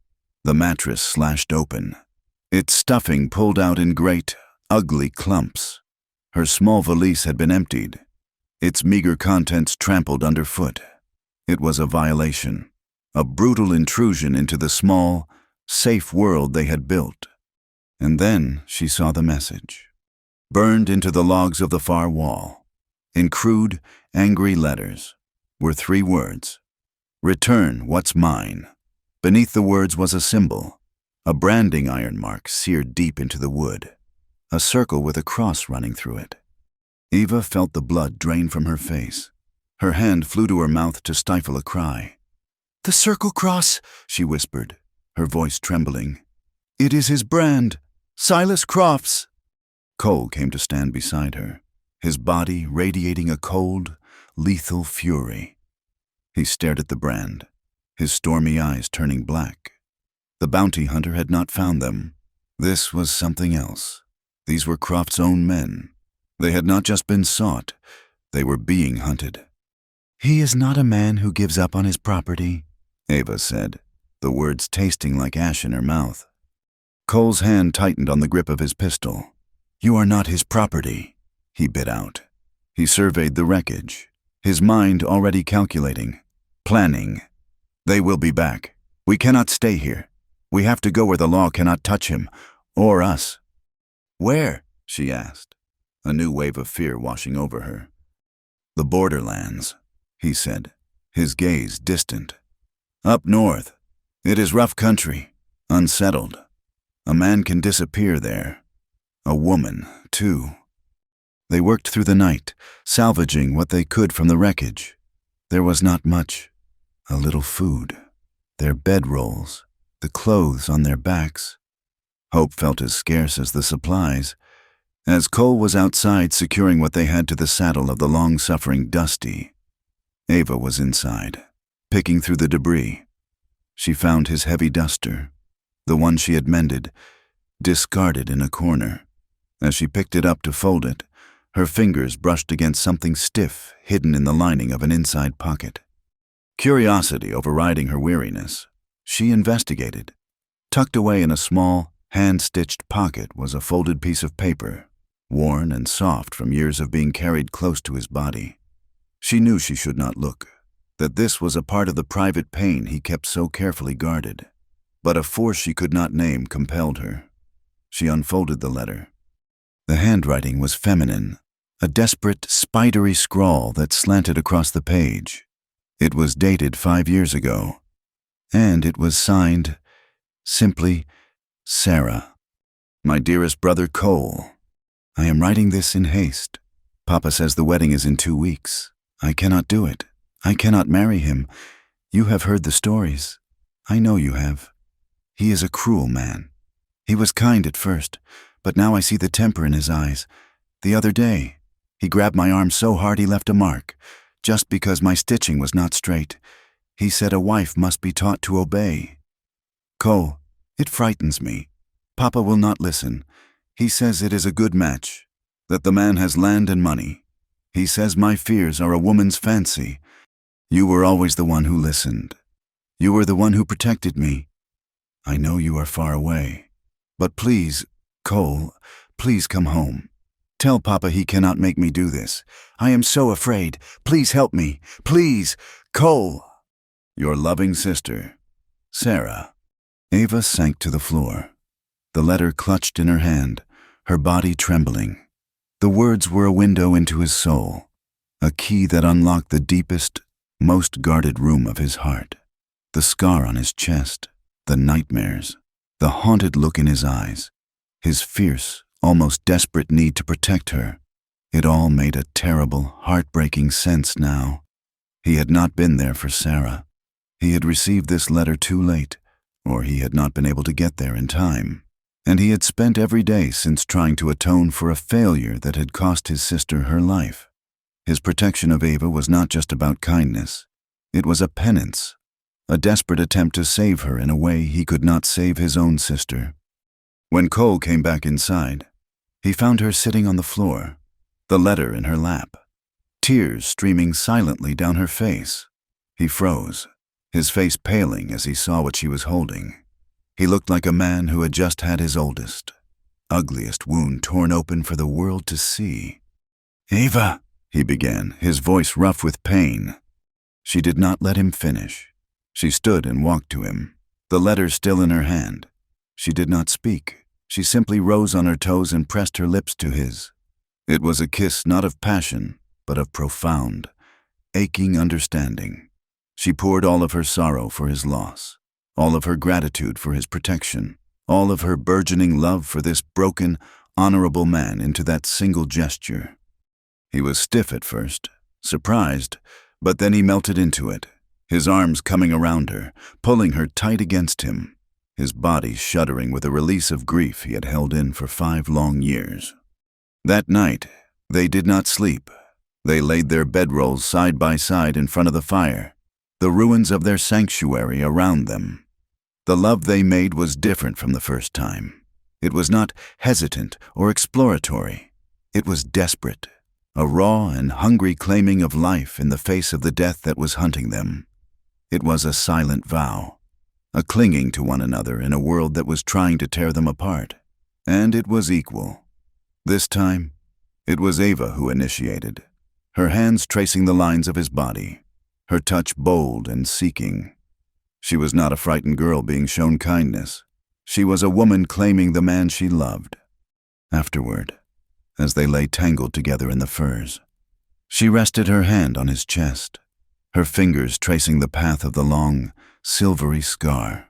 the mattress slashed open, its stuffing pulled out in great, ugly clumps. Her small valise had been emptied, its meager contents trampled underfoot. It was a violation, a brutal intrusion into the small, safe world they had built. And then she saw the message, burned into the logs of the far wall. In crude, angry letters were 3 words: "Return what's mine." Beneath the words was a symbol, a branding iron mark seared deep into the wood, a circle with a cross running through it. Eva felt the blood drain from her face. Her hand flew to her mouth to stifle a cry. "The circle cross," she whispered, her voice trembling. "It is his brand, Silas Crofts." Cole came to stand beside her, his body radiating a cold, lethal fury. He stared at the brand, his stormy eyes turning black. The bounty hunter had not found them. This was something else. These were Croft's own men. They had not just been sought, they were being hunted. "He is not a man who gives up on his property," Eva said, the words tasting like ash in her mouth. Cole's hand tightened on the grip of his pistol. "You are not his property," he bit out. He surveyed the wreckage, his mind already calculating, planning. "They will be back. We cannot stay here. We have to go where the law cannot touch him, or us." "Where?" she asked, a new wave of fear washing over her. "The borderlands," he said, his gaze distant. "Up north. It is rough country, unsettled. A man can disappear there. A woman, too." They worked through the night, salvaging what they could from the wreckage. There was not much. A little food, their bedrolls, the clothes on their backs. Hope felt as scarce as the supplies. As Cole was outside securing what they had to the saddle of the long-suffering Dusty, Eva was inside, picking through the debris. She found his heavy duster, the one she had mended, discarded in a corner. As she picked it up to fold it, her fingers brushed against something stiff hidden in the lining of an inside pocket. Curiosity overriding her weariness, she investigated. Tucked away in a small, hand-stitched pocket was a folded piece of paper, worn and soft from years of being carried close to his body. She knew she should not look, that this was a part of the private pain he kept so carefully guarded. But a force she could not name compelled her. She unfolded the letter. The handwriting was feminine, a desperate, spidery scrawl that slanted across the page. It was dated 5 years ago, and it was signed simply Sarah. My dearest brother Cole, I am writing this in haste. Papa says the wedding is in 2 weeks. I cannot do it. I cannot marry him. You have heard the stories. I know you have. He is a cruel man. He was kind at first, but now I see the temper in his eyes. The other day, he grabbed my arm so hard he left a mark, just because my stitching was not straight. He said a wife must be taught to obey. Cole, it frightens me. Papa will not listen. He says it is a good match, that the man has land and money. He says my fears are a woman's fancy. You were always the one who listened. You were the one who protected me. I know you are far away. But please, Cole, please come home. Tell Papa he cannot make me do this. I am so afraid. Please help me. Please, Cole. Your loving sister, Sarah. Ava sank to the floor, the letter clutched in her hand, her body trembling. The words were a window into his soul, a key that unlocked the deepest, most guarded room of his heart. The scar on his chest, the nightmares, the haunted look in his eyes, his fierce, almost desperate need to protect her. It all made a terrible, heartbreaking sense now. He had not been there for Sarah. He had received this letter too late, or he had not been able to get there in time. And he had spent every day since trying to atone for a failure that had cost his sister her life. His protection of Ava was not just about kindness. It was a penance, a desperate attempt to save her in a way he could not save his own sister. When Cole came back inside, he found her sitting on the floor, the letter in her lap, tears streaming silently down her face. He froze, his face paling as he saw what she was holding. He looked like a man who had just had his oldest, ugliest wound torn open for the world to see. "Ava," he began, his voice rough with pain. She did not let him finish. She stood and walked to him, the letter still in her hand. She did not speak. She simply rose on her toes and pressed her lips to his. It was a kiss not of passion, but of profound, aching understanding. She poured all of her sorrow for his loss, all of her gratitude for his protection, all of her burgeoning love for this broken, honorable man into that single gesture. He was stiff at first, surprised, but then he melted into it, his arms coming around her, pulling her tight against him, his body shuddering with a release of grief he had held in for 5 long years. That night, they did not sleep. They laid their bedrolls side by side in front of the fire, the ruins of their sanctuary around them. The love they made was different from the first time. It was not hesitant or exploratory. It was desperate, a raw and hungry claiming of life in the face of the death that was hunting them. It was a silent vow, a clinging to one another in a world that was trying to tear them apart. And it was equal. This time, it was Ava who initiated, her hands tracing the lines of his body, her touch bold and seeking. She was not a frightened girl being shown kindness. She was a woman claiming the man she loved. Afterward, as they lay tangled together in the furs, she rested her hand on his chest, her fingers tracing the path of the long, silvery scar.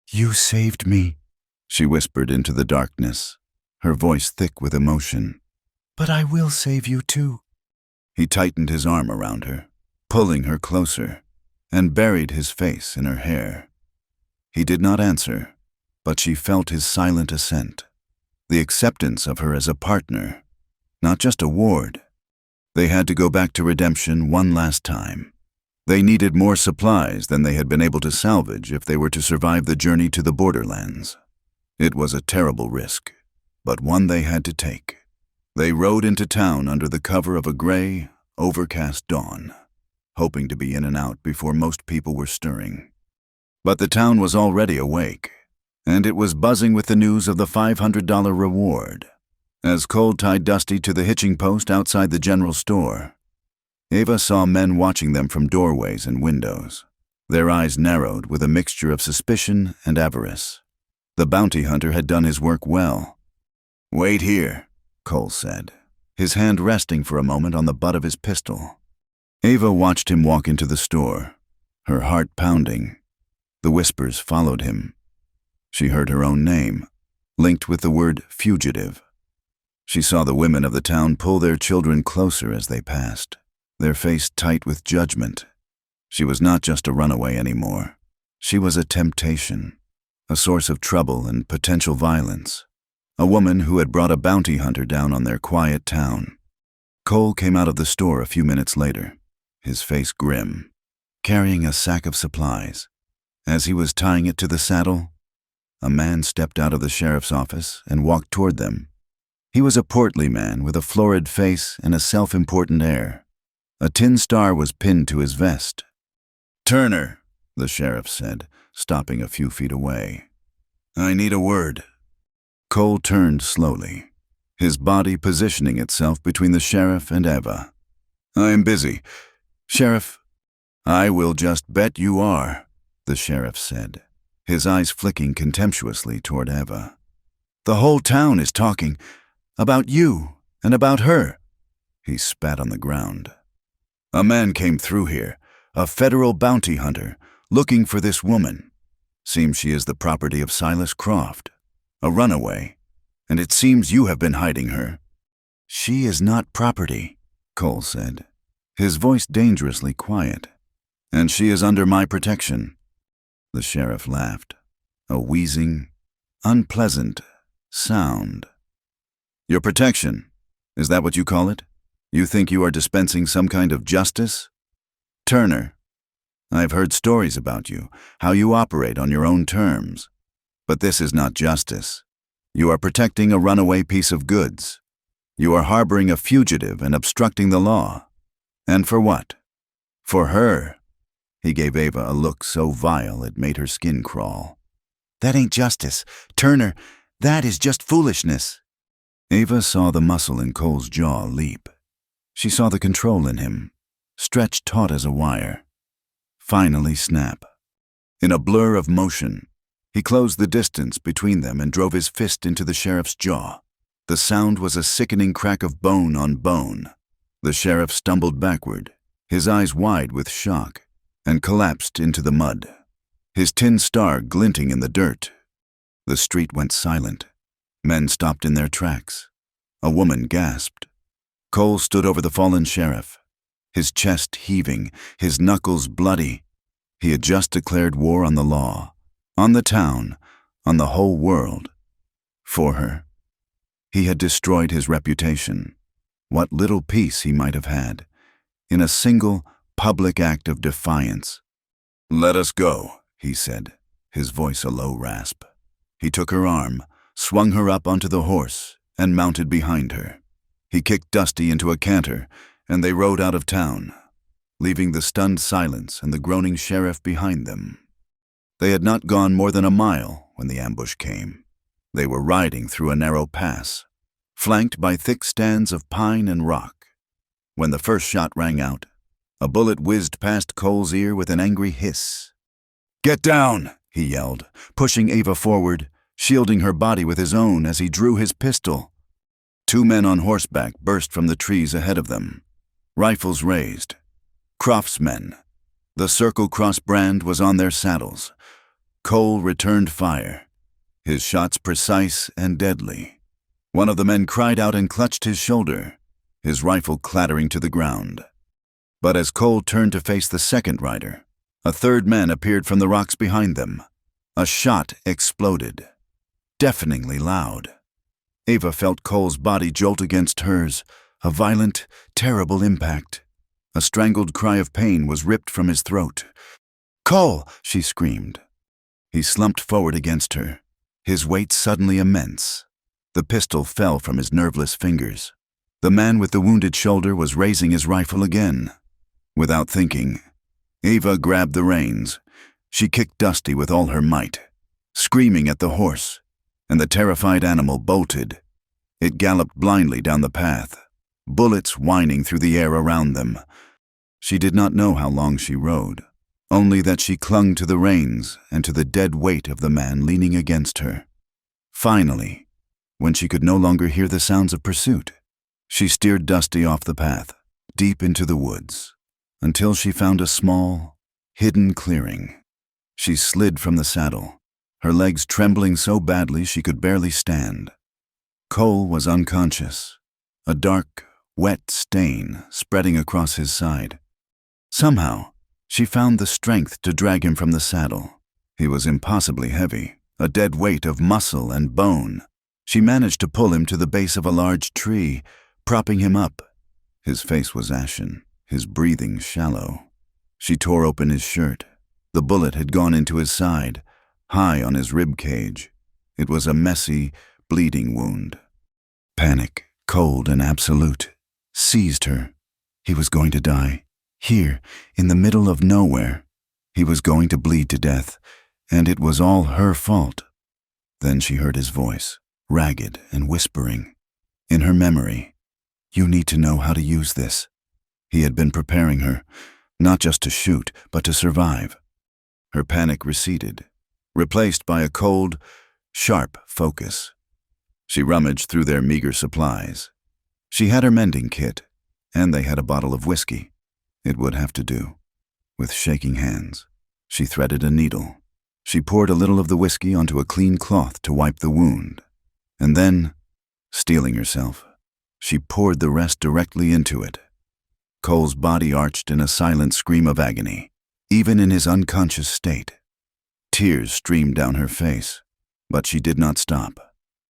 "You saved me," she whispered into the darkness, her voice thick with emotion. "But I will save you too." He tightened his arm around her, pulling her closer, and buried his face in her hair. He did not answer, but she felt his silent assent, the acceptance of her as a partner, not just a ward. They had to go back to redemption one last time. They needed more supplies than they had been able to salvage if they were to survive the journey to the borderlands. It was a terrible risk, but one they had to take. They rode into town under the cover of a gray, overcast dawn, hoping to be in and out before most people were stirring. But the town was already awake, and it was buzzing with the news of the $500 reward. As Cole tied Dusty to the hitching post outside the general store, Ava saw men watching them from doorways and windows, their eyes narrowed with a mixture of suspicion and avarice. The bounty hunter had done his work well. "Wait here," Cole said, his hand resting for a moment on the butt of his pistol. Ava watched him walk into the store, her heart pounding. The whispers followed him. She heard her own name, linked with the word fugitive. She saw the women of the town pull their children closer as they passed, their face tight with judgment. She was not just a runaway anymore. She was a temptation, a source of trouble and potential violence. A woman who had brought a bounty hunter down on their quiet town. Cole came out of the store a few minutes later, his face grim, carrying a sack of supplies. As he was tying it to the saddle, a man stepped out of the sheriff's office and walked toward them. He was a portly man with a florid face and a self-important air. A tin star was pinned to his vest. "Turner," the sheriff said, stopping a few feet away. "I need a word." Cole turned slowly, his body positioning itself between the sheriff and Eva. "I am busy. Sheriff." "I will just bet you are," the sheriff said, his eyes flicking contemptuously toward Eva. "The whole town is talking about you and about her." He spat on the ground. "A man came through here, a federal bounty hunter, looking for this woman. Seems she is the property of Silas Croft, a runaway, and it seems you have been hiding her." "She is not property," Cole said, his voice dangerously quiet. "And she is under my protection." The sheriff laughed, a wheezing, unpleasant sound. "Your protection? Is that what you call it? You think you are dispensing some kind of justice? Turner, I've heard stories about you, how you operate on your own terms. But this is not justice. You are protecting a runaway piece of goods. You are harboring a fugitive and obstructing the law. And for what? For her." He gave Eva a look so vile it made her skin crawl. "That ain't justice. Turner, that is just foolishness." Eva saw the muscle in Cole's jaw leap. She saw the control in him, stretched taut as a wire, finally snap. In a blur of motion, he closed the distance between them and drove his fist into the sheriff's jaw. The sound was a sickening crack of bone on bone. The sheriff stumbled backward, his eyes wide with shock, and collapsed into the mud, his tin star glinting in the dirt. The street went silent. Men stopped in their tracks. A woman gasped. Cole stood over the fallen sheriff, his chest heaving, his knuckles bloody. He had just declared war on the law, on the town, on the whole world. For her. He had destroyed his reputation, what little peace he might have had, in a single, public act of defiance. "Let us go," he said, his voice a low rasp. He took her arm, swung her up onto the horse, and mounted behind her. He kicked Dusty into a canter, and they rode out of town, leaving the stunned silence and the groaning sheriff behind them. They had not gone more than a mile when the ambush came. They were riding through a narrow pass, flanked by thick stands of pine and rock. When the first shot rang out, a bullet whizzed past Cole's ear with an angry hiss. "Get down!" he yelled, pushing Eva forward, shielding her body with his own as he drew his pistol. Two men on horseback burst from the trees ahead of them, rifles raised. Croft's men. The Circle Cross brand was on their saddles. Cole returned fire, his shots precise and deadly. One of the men cried out and clutched his shoulder, his rifle clattering to the ground. But as Cole turned to face the second rider, a third man appeared from the rocks behind them. A shot exploded, deafeningly loud. Eva felt Cole's body jolt against hers, a violent, terrible impact. A strangled cry of pain was ripped from his throat. "Cole!" she screamed. He slumped forward against her, his weight suddenly immense. The pistol fell from his nerveless fingers. The man with the wounded shoulder was raising his rifle again. Without thinking, Eva grabbed the reins. She kicked Dusty with all her might, screaming at the horse, and the terrified animal bolted. It galloped blindly down the path, bullets whining through the air around them. She did not know how long she rode, only that she clung to the reins and to the dead weight of the man leaning against her. Finally, when she could no longer hear the sounds of pursuit, she steered Dusty off the path, deep into the woods, until she found a small, hidden clearing. She slid from the saddle, her legs trembling so badly she could barely stand. Cole was unconscious, a dark, wet stain spreading across his side. Somehow, she found the strength to drag him from the saddle. He was impossibly heavy, a dead weight of muscle and bone. She managed to pull him to the base of a large tree, propping him up. His face was ashen, his breathing shallow. She tore open his shirt. The bullet had gone into his side, high on his rib cage. It was a messy, bleeding wound. Panic, cold and absolute, seized her. He was going to die. Here, in the middle of nowhere. He was going to bleed to death, and it was all her fault. Then she heard his voice, ragged and whispering. In her memory, "You need to know how to use this." He had been preparing her, not just to shoot, but to survive. Her panic receded, replaced by a cold, sharp focus. She rummaged through their meager supplies. She had her mending kit, and they had a bottle of whiskey. It would have to do. With shaking hands, she threaded a needle. She poured a little of the whiskey onto a clean cloth to wipe the wound. And then, steeling herself, she poured the rest directly into it. Cole's body arched in a silent scream of agony, even in his unconscious state. Tears streamed down her face, but she did not stop.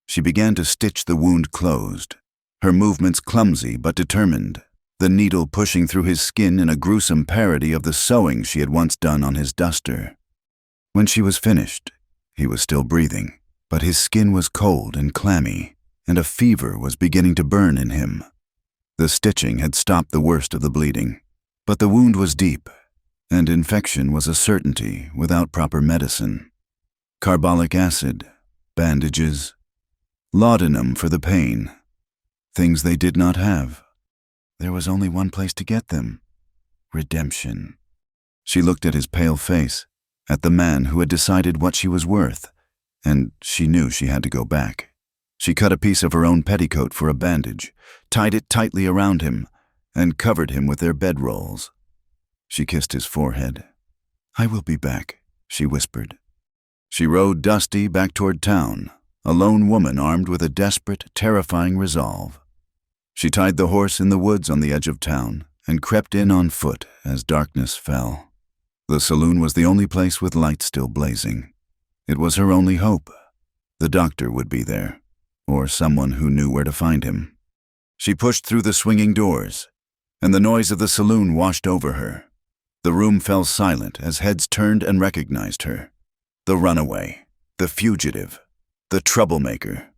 She began to stitch the wound closed, her movements clumsy but determined, the needle pushing through his skin in a gruesome parody of the sewing she had once done on his duster. When she was finished, he was still breathing, but his skin was cold and clammy, and a fever was beginning to burn in him. The stitching had stopped the worst of the bleeding, but the wound was deep, and infection was a certainty without proper medicine. Carbolic acid, bandages, laudanum for the pain, things they did not have. There was only one place to get them: redemption. She looked at his pale face, at the man who had decided what she was worth, and she knew she had to go back. She cut a piece of her own petticoat for a bandage, tied it tightly around him, and covered him with their bedrolls. She kissed his forehead. "I will be back," she whispered. She rode Dusty back toward town, a lone woman armed with a desperate, terrifying resolve. She tied the horse in the woods on the edge of town and crept in on foot as darkness fell. The saloon was the only place with lights still blazing. It was her only hope. The doctor would be there, or someone who knew where to find him. She pushed through the swinging doors, and the noise of the saloon washed over her. The room fell silent as heads turned and recognized her. The runaway, the fugitive, the troublemaker.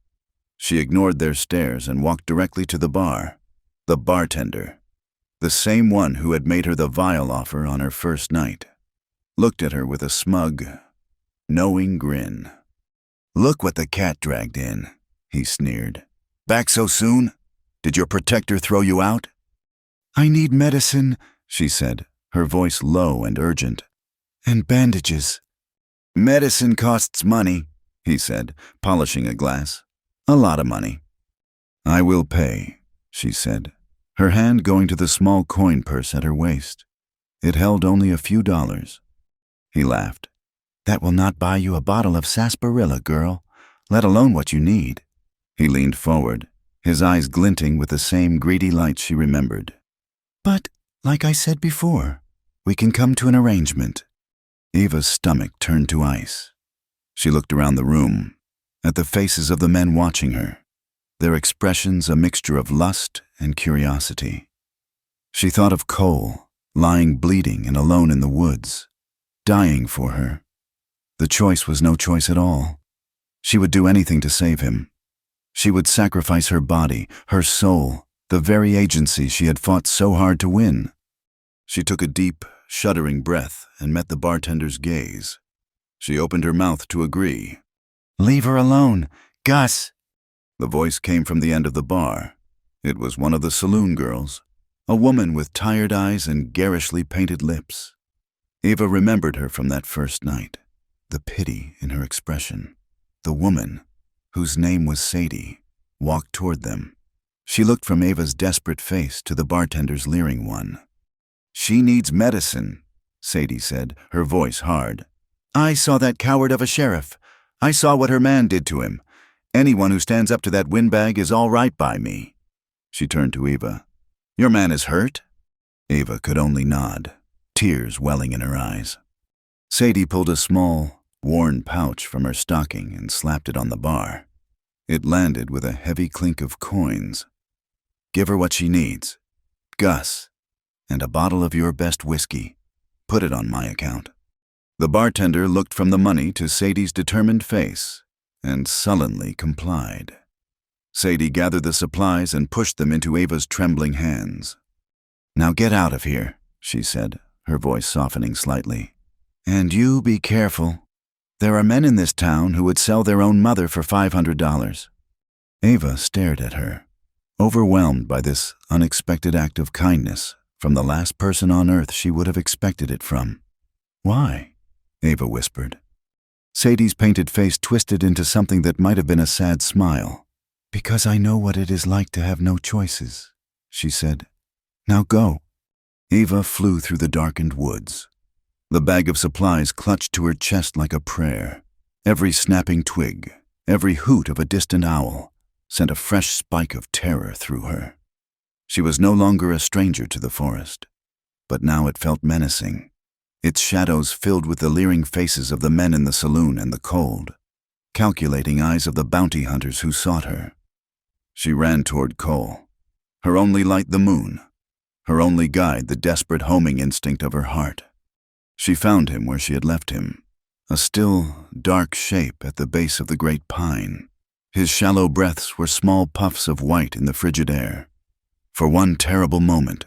She ignored their stares and walked directly to the bar. The bartender, the same one who had made her the vile offer on her first night, looked at her with a smug, knowing grin. "Look what the cat dragged in," he sneered. "Back so soon? Did your protector throw you out?" "I need medicine," she said, her voice low and urgent. "And bandages." "Medicine costs money," he said, polishing a glass. "A lot of money." "I will pay," she said, her hand going to the small coin purse at her waist. It held only a few dollars. He laughed. "That will not buy you a bottle of sarsaparilla, girl, let alone what you need." He leaned forward, his eyes glinting with the same greedy light she remembered. "But, like I said before, we can come to an arrangement." Eva's stomach turned to ice. She looked around the room, at the faces of the men watching her, their expressions a mixture of lust and curiosity. She thought of Cole, lying bleeding and alone in the woods, dying for her. The choice was no choice at all. She would do anything to save him. She would sacrifice her body, her soul, the very agency she had fought so hard to win. She took a deep, shuddering breath and met the bartender's gaze. She opened her mouth to agree. "Leave her alone, Gus." The voice came from the end of the bar. It was one of the saloon girls, a woman with tired eyes and garishly painted lips. Eva remembered her from that first night, the pity in her expression. The woman, whose name was Sadie, walked toward them. She looked from Eva's desperate face to the bartender's leering one. "She needs medicine," Sadie said, her voice hard. "I saw that coward of a sheriff. I saw what her man did to him. Anyone who stands up to that windbag is all right by me." She turned to Eva. "Your man is hurt?" Eva could only nod, tears welling in her eyes. Sadie pulled a small, worn pouch from her stocking and slapped it on the bar. It landed with a heavy clink of coins. "Give her what she needs. Gus, and a bottle of your best whiskey. Put it on my account." The bartender looked from the money to Sadie's determined face and sullenly complied. Sadie gathered the supplies and pushed them into Ava's trembling hands. "Now get out of here," she said, her voice softening slightly. "And you be careful. There are men in this town who would sell their own mother for $500. Ava stared at her, overwhelmed by this unexpected act of kindness from the last person on earth she would have expected it from. "Why?" Ava whispered. Sadie's painted face twisted into something that might have been a sad smile. "Because I know what it is like to have no choices," she said. "Now go." Ava flew through the darkened woods. The bag of supplies clutched to her chest like a prayer. Every snapping twig, every hoot of a distant owl, sent a fresh spike of terror through her. She was no longer a stranger to the forest, but now it felt menacing, its shadows filled with the leering faces of the men in the saloon and the cold, calculating eyes of the bounty hunters who sought her. She ran toward Cole, her only light the moon, her only guide the desperate homing instinct of her heart. She found him where she had left him, a still, dark shape at the base of the great pine. His shallow breaths were small puffs of white in the frigid air. For one terrible moment,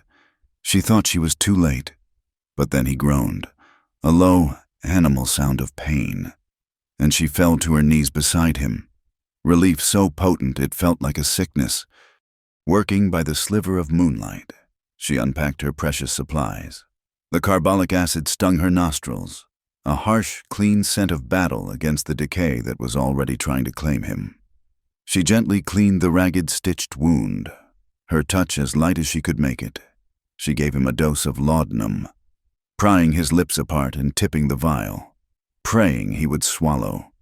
she thought she was too late, but then he groaned, a low, animal sound of pain, and she fell to her knees beside him, relief so potent it felt like a sickness. Working by the sliver of moonlight, she unpacked her precious supplies. The carbolic acid stung her nostrils, a harsh, clean scent of battle against the decay that was already trying to claim him. She gently cleaned the ragged, stitched wound, her touch as light as she could make it. She gave him a dose of laudanum, prying his lips apart and tipping the vial, praying he would swallow.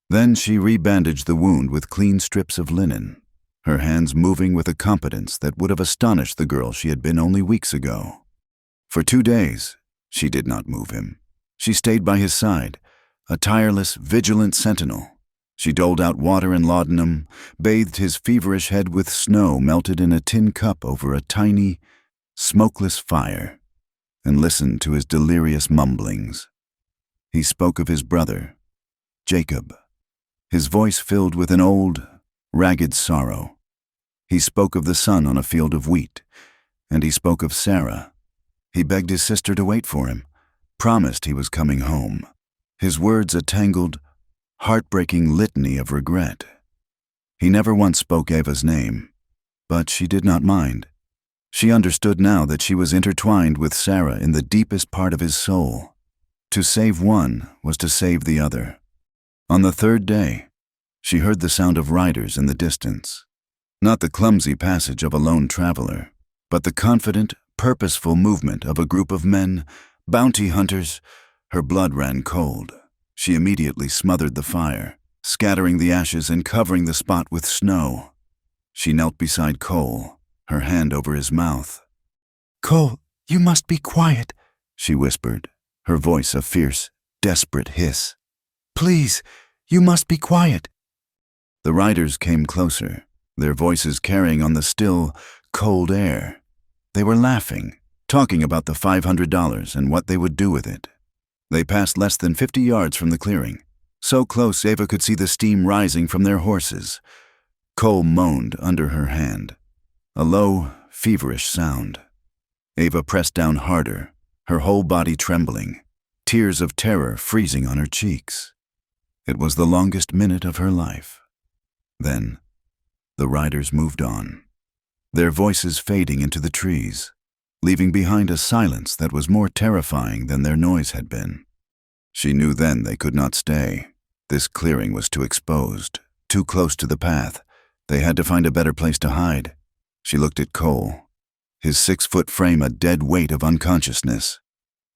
Then she rebandaged the wound with clean strips of linen, her hands moving with a competence that would have astonished the girl she had been only weeks ago. For 2 days, she did not move him. She stayed by his side, a tireless, vigilant sentinel. She doled out water and laudanum, bathed his feverish head with snow melted in a tin cup over a tiny, smokeless fire, and listened to his delirious mumblings. He spoke of his brother, Jacob, his voice filled with an old, ragged sorrow. He spoke of the son on a field of wheat, and he spoke of Sarah. He begged his sister to wait for him, promised he was coming home. His words a tangled, heartbreaking litany of regret. He never once spoke Ava's name, but she did not mind. She understood now that she was intertwined with Sarah in the deepest part of his soul. To save one was to save the other. On the 3rd day, she heard the sound of riders in the distance. Not the clumsy passage of a lone traveler, but the confident, purposeful movement of a group of men, bounty hunters. Her blood ran cold. She immediately smothered the fire, scattering the ashes and covering the spot with snow. She knelt beside Cole, her hand over his mouth. "Cole, you must be quiet," she whispered, her voice a fierce, desperate hiss. "Please, you must be quiet." The riders came closer, their voices carrying on the still, cold air. They were laughing, talking about the $500 and what they would do with it. They passed less than 50 yards from the clearing, so close Ava could see the steam rising from their horses. Cole moaned under her hand, a low, feverish sound. Ava pressed down harder, her whole body trembling, tears of terror freezing on her cheeks. It was the longest minute of her life. Then, the riders moved on, their voices fading into the trees, leaving behind a silence that was more terrifying than their noise had been. She knew then they could not stay. This clearing was too exposed, too close to the path. They had to find a better place to hide. She looked at Cole, his 6-foot frame a dead weight of unconsciousness,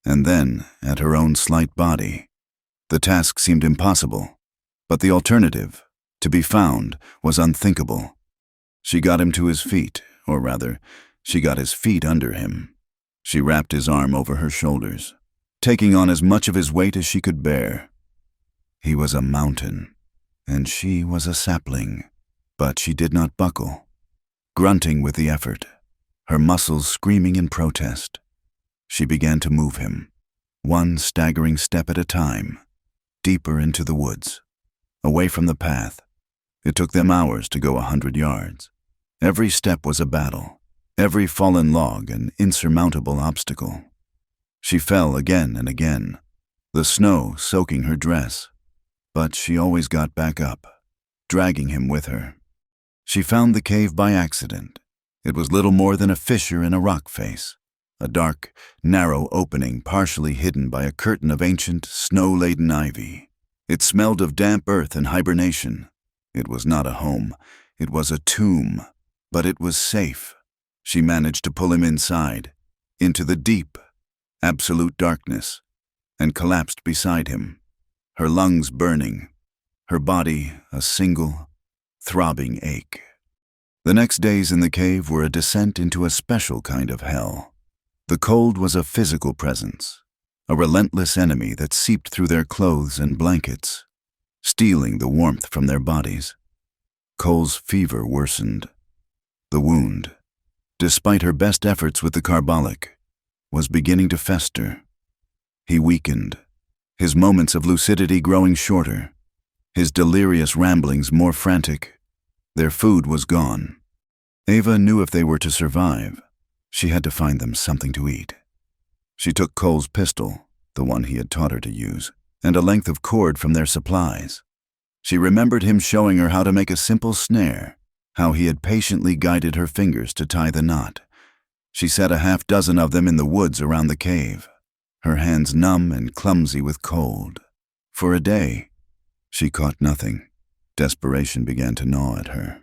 and then at her own slight body. The task seemed impossible, But the alternative, to be found, was unthinkable. She got him to his feet, or rather, she got his feet under him. She wrapped his arm over her shoulders, taking on as much of his weight as she could bear. He was a mountain, and she was a sapling, but she did not buckle. Grunting with the effort, her muscles screaming in protest, she began to move him, one staggering step at a time, deeper into the woods, away from the path. It took them hours to go 100 yards. Every step was a battle, every fallen log an insurmountable obstacle. She fell again and again, the snow soaking her dress, but she always got back up, dragging him with her. She found the cave by accident. It was little more than a fissure in a rock face, a dark, narrow opening partially hidden by a curtain of ancient, snow-laden ivy. It smelled of damp earth and hibernation. It was not a home, it was a tomb, but it was safe. She managed to pull him inside, into the deep, absolute darkness, and collapsed beside him, her lungs burning, her body a single, throbbing ache. The next days in the cave were a descent into a special kind of hell. The cold was a physical presence, a relentless enemy that seeped through their clothes and blankets, stealing the warmth from their bodies. Cole's fever worsened. The wound, despite her best efforts with the carbolic, was beginning to fester. He weakened, his moments of lucidity growing shorter, his delirious ramblings more frantic. Their food was gone. Ava knew if they were to survive, she had to find them something to eat. She took Cole's pistol, the one he had taught her to use, and a length of cord from their supplies. She remembered him showing her how to make a simple snare, how he had patiently guided her fingers to tie the knot. She set a half-dozen of them in the woods around the cave, her hands numb and clumsy with cold. For a day, she caught nothing. Desperation began to gnaw at her.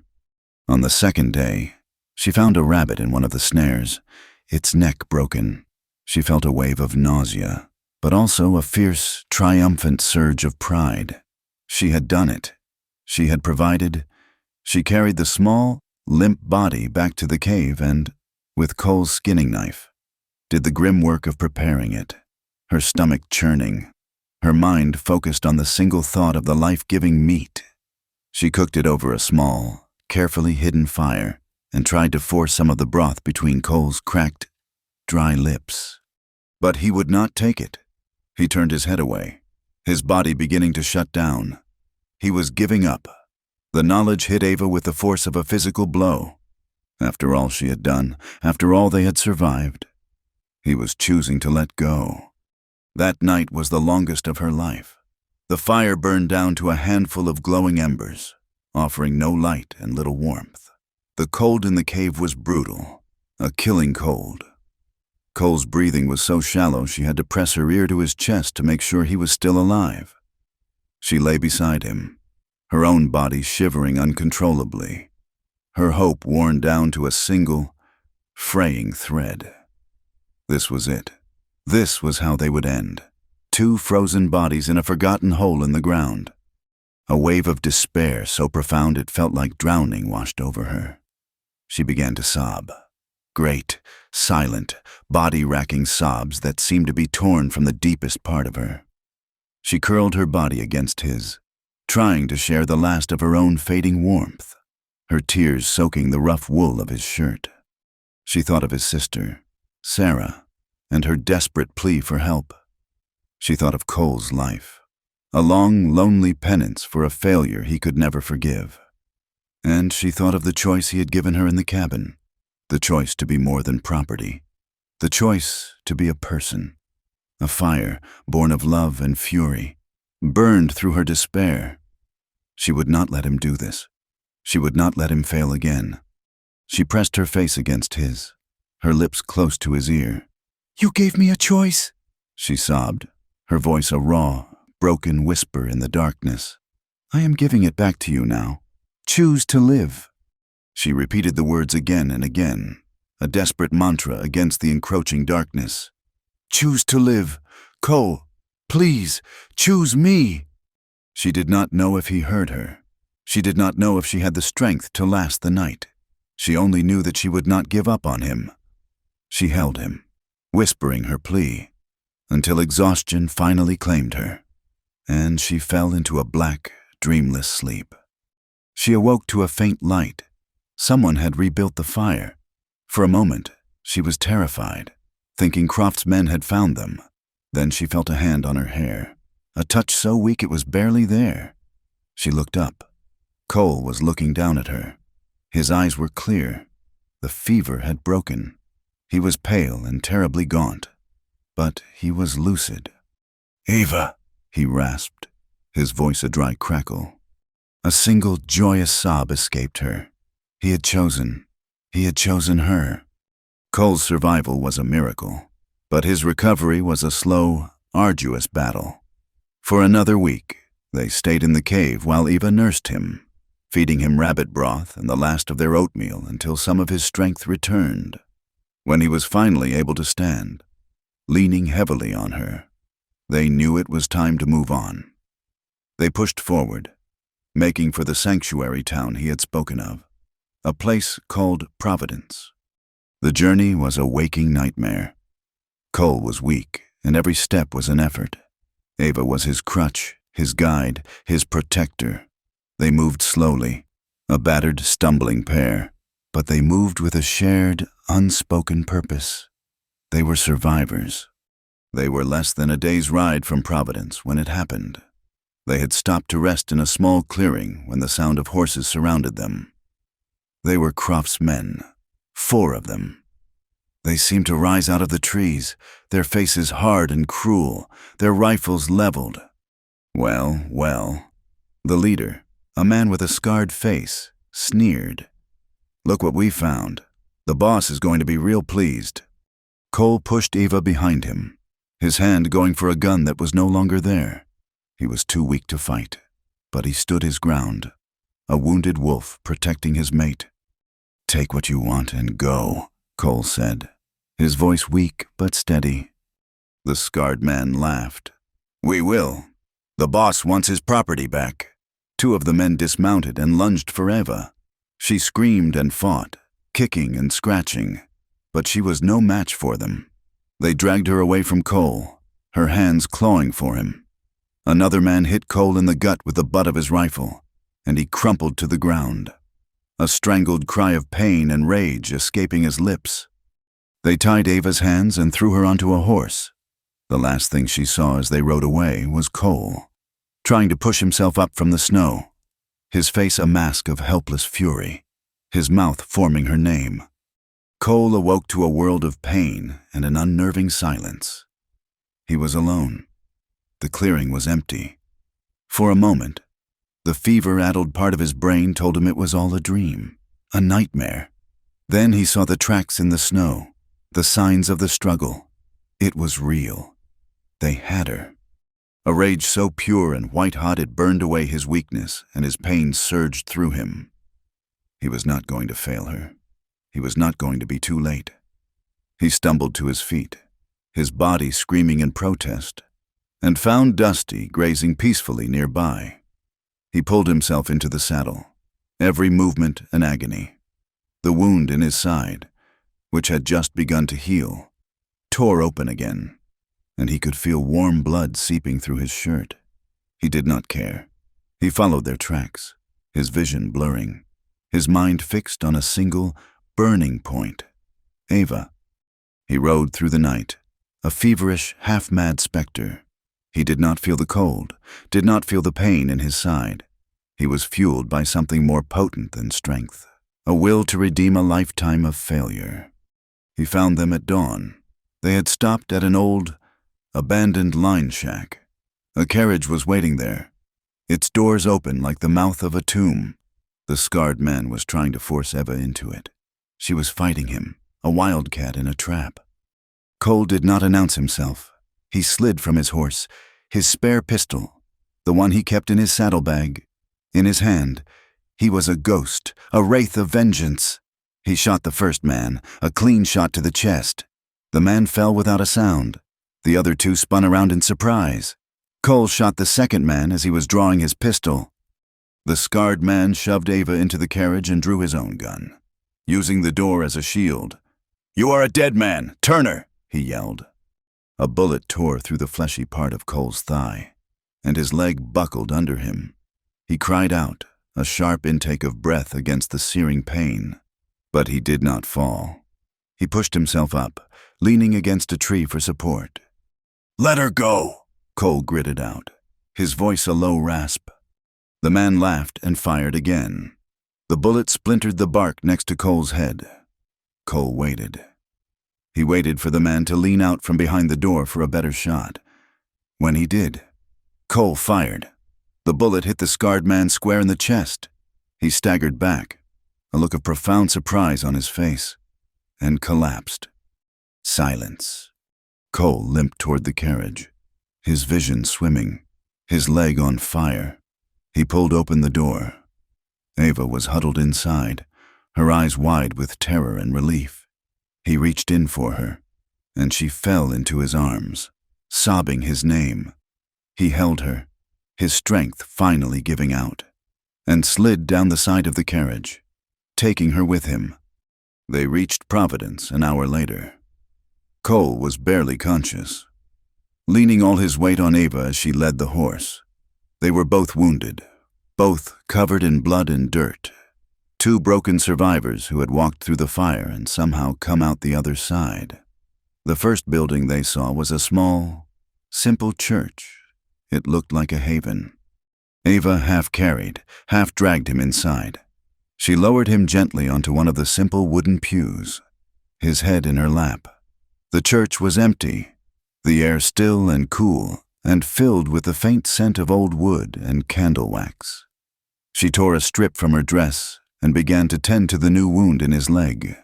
On the second day, she found a rabbit in one of the snares, its neck broken. She felt a wave of nausea, but also a fierce, triumphant surge of pride. She had done it. She had provided. She carried the small, limp body back to the cave and, with Cole's skinning knife, did the grim work of preparing it, her stomach churning, her mind focused on the single thought of the life-giving meat. She cooked it over a small, carefully hidden fire and tried to force some of the broth between Cole's cracked, dry lips. But he would not take it. He turned his head away, his body beginning to shut down. He was giving up. The knowledge hit Ava with the force of a physical blow. After all she had done, after all they had survived, he was choosing to let go. That night was the longest of her life. The fire burned down to a handful of glowing embers, offering no light and little warmth. The cold in the cave was brutal, a killing cold. Cole's breathing was so shallow she had to press her ear to his chest to make sure he was still alive. She lay beside him, her own body shivering uncontrollably, her hope worn down to a single, fraying thread. This was it. This was how they would end. Two frozen bodies in a forgotten hole in the ground. A wave of despair so profound it felt like drowning washed over her. She began to sob. Great, silent, body-racking sobs that seemed to be torn from the deepest part of her. She curled her body against his, trying to share the last of her own fading warmth, her tears soaking the rough wool of his shirt. She thought of his sister, Sarah, and her desperate plea for help. She thought of Cole's life, a long, lonely penance for a failure he could never forgive. And she thought of the choice he had given her in the cabin, the choice to be more than property, the choice to be a person. A fire, born of love and fury, burned through her despair. She would not let him do this. She would not let him fail again. She pressed her face against his, her lips close to his ear. "You gave me a choice," she sobbed, her voice a raw, broken whisper in the darkness. "I am giving it back to you now. Choose to live." She repeated the words again and again, a desperate mantra against the encroaching darkness. "Choose to live. Cole, please, choose me." She did not know if he heard her. She did not know if she had the strength to last the night. She only knew that she would not give up on him. She held him, whispering her plea, until exhaustion finally claimed her, and she fell into a black, dreamless sleep. She awoke to a faint light. Someone had rebuilt the fire. For a moment, she was terrified, thinking Croft's men had found them. Then she felt a hand on her hair, a touch so weak it was barely there. She looked up. Cole was looking down at her. His eyes were clear. The fever had broken. He was pale and terribly gaunt, but he was lucid. "Ava," he rasped, his voice a dry crackle. A single joyous sob escaped her. He had chosen her. Cole's survival was a miracle, but his recovery was a slow, arduous battle. For another week, they stayed in the cave while Eva nursed him, feeding him rabbit broth and the last of their oatmeal until some of his strength returned. When he was finally able to stand, leaning heavily on her, they knew it was time to move on. They pushed forward, making for the sanctuary town he had spoken of, a place called Providence. The journey was a waking nightmare. Cole was weak, and every step was an effort. Ava was his crutch, his guide, his protector. They moved slowly, a battered, stumbling pair, but they moved with a shared, unspoken purpose. They were survivors. They were less than a day's ride from Providence when it happened. They had stopped to rest in a small clearing when the sound of horses surrounded them. They were Croft's men, 4 of them. They seemed to rise out of the trees, their faces hard and cruel, their rifles leveled. Well, the leader, a man with a scarred face, sneered. "Look what we found. The boss is going to be real pleased." Cole pushed Eva behind him, his hand going for a gun that was no longer there. He was too weak to fight, but he stood his ground, a wounded wolf protecting his mate. "Take what you want and go," Cole said, his voice weak but steady. The scarred man laughed. "We will. The boss wants his property back." 2 of the men dismounted and lunged for Eva. She screamed and fought, kicking and scratching, but she was no match for them. They dragged her away from Cole, her hands clawing for him. Another man hit Cole in the gut with the butt of his rifle, and he crumpled to the ground, a strangled cry of pain and rage escaping his lips. They tied Ava's hands and threw her onto a horse. The last thing she saw as they rode away was Cole, trying to push himself up from the snow, his face a mask of helpless fury, his mouth forming her name. Cole awoke to a world of pain and an unnerving silence. He was alone. The clearing was empty. For a moment, the fever-addled part of his brain told him it was all a dream, a nightmare. Then he saw the tracks in the snow, the signs of the struggle. It was real. They had her. A rage so pure and white-hot it burned away his weakness, and his pain surged through him. He was not going to fail her. He was not going to be too late. He stumbled to his feet, his body screaming in protest, and found Dusty grazing peacefully nearby. He pulled himself into the saddle, every movement an agony. The wound in his side, which had just begun to heal, tore open again, and he could feel warm blood seeping through his shirt. He did not care. He followed their tracks, his vision blurring, his mind fixed on a single, burning point. Ava. He rode through the night, a feverish, half-mad specter. He did not feel the cold, did not feel the pain in his side. He was fueled by something more potent than strength, a will to redeem a lifetime of failure. He found them at dawn. They had stopped at an old, abandoned line shack. A carriage was waiting there, its doors open like the mouth of a tomb. The scarred man was trying to force Eva into it. She was fighting him, a wildcat in a trap. Cole did not announce himself. He slid from his horse, his spare pistol, the one he kept in his saddlebag, in his hand. He was a ghost, a wraith of vengeance. He shot the first man, a clean shot to the chest. The man fell without a sound. The other 2 spun around in surprise. Cole shot the second man as he was drawing his pistol. The scarred man shoved Ava into the carriage and drew his own gun, using the door as a shield. "You are a dead man, Turner!" he yelled. A bullet tore through the fleshy part of Cole's thigh, and his leg buckled under him. He cried out, a sharp intake of breath against the searing pain. But he did not fall. He pushed himself up, leaning against a tree for support. "Let her go," Cole gritted out, his voice a low rasp. The man laughed and fired again. The bullet splintered the bark next to Cole's head. Cole waited. He waited for the man to lean out from behind the door for a better shot. When he did, Cole fired. The bullet hit the scarred man square in the chest. He staggered back, a look of profound surprise on his face, and collapsed. Silence. Cole limped toward the carriage, his vision swimming, his leg on fire. He pulled open the door. Ava was huddled inside, her eyes wide with terror and relief. He reached in for her, and she fell into his arms, sobbing his name. He held her, his strength finally giving out, and slid down the side of the carriage, taking her with him. They reached Providence an hour later. Cole was barely conscious, leaning all his weight on Ava as she led the horse. They were both wounded, both covered in blood and dirt. Two broken survivors who had walked through the fire and somehow come out the other side. The first building they saw was a small, simple church. It looked like a haven. Ava half carried, half dragged him inside. She lowered him gently onto one of the simple wooden pews, his head in her lap. The church was empty, the air still and cool, and filled with the faint scent of old wood and candle wax. She tore a strip from her dress and began to tend to the new wound in his leg.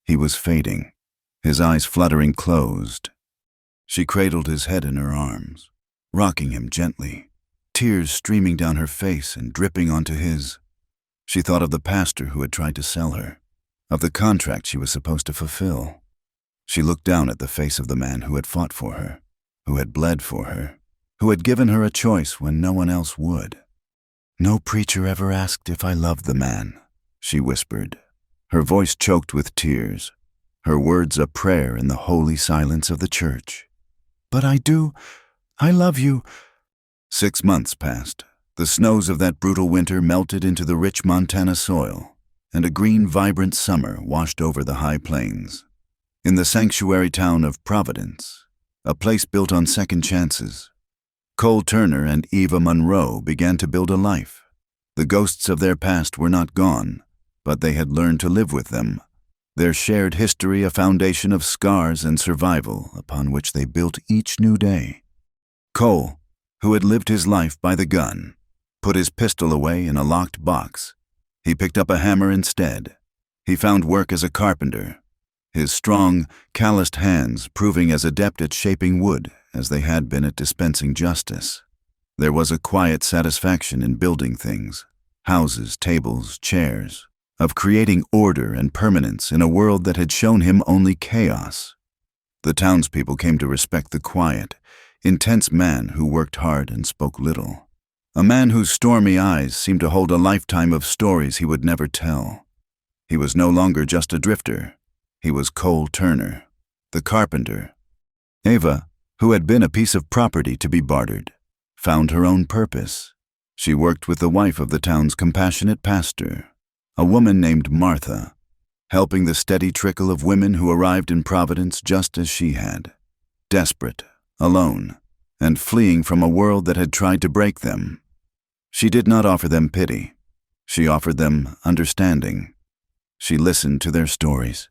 He was fading, his eyes fluttering closed. She cradled his head in her arms, rocking him gently, tears streaming down her face and dripping onto his. She thought of the pastor who had tried to sell her, of the contract she was supposed to fulfill. She looked down at the face of the man who had fought for her, who had bled for her, who had given her a choice when no one else would. "No preacher ever asked if I loved the man," she whispered, her voice choked with tears, her words a prayer in the holy silence of the church. "But I do. I love you." 6 months passed. The snows of that brutal winter melted into the rich Montana soil, and a green, vibrant summer washed over the high plains. In the sanctuary town of Providence, a place built on second chances, Cole Turner and Eva Monroe began to build a life. The ghosts of their past were not gone, but they had learned to live with them, their shared history a foundation of scars and survival upon which they built each new day. Cole, who had lived his life by the gun, put his pistol away in a locked box. He picked up a hammer instead. He found work as a carpenter, his strong, calloused hands proving as adept at shaping wood as they had been at dispensing justice. There was a quiet satisfaction in building things, houses, tables, chairs, of creating order and permanence in a world that had shown him only chaos. The townspeople came to respect the quiet, intense man who worked hard and spoke little. A man whose stormy eyes seemed to hold a lifetime of stories he would never tell. He was no longer just a drifter. He was Cole Turner, the carpenter. Ava, who had been a piece of property to be bartered, found her own purpose. She worked with the wife of the town's compassionate pastor, a woman named Martha, helping the steady trickle of women who arrived in Providence just as she had, desperate, alone, and fleeing from a world that had tried to break them. She did not offer them pity. She offered them understanding. She listened to their stories.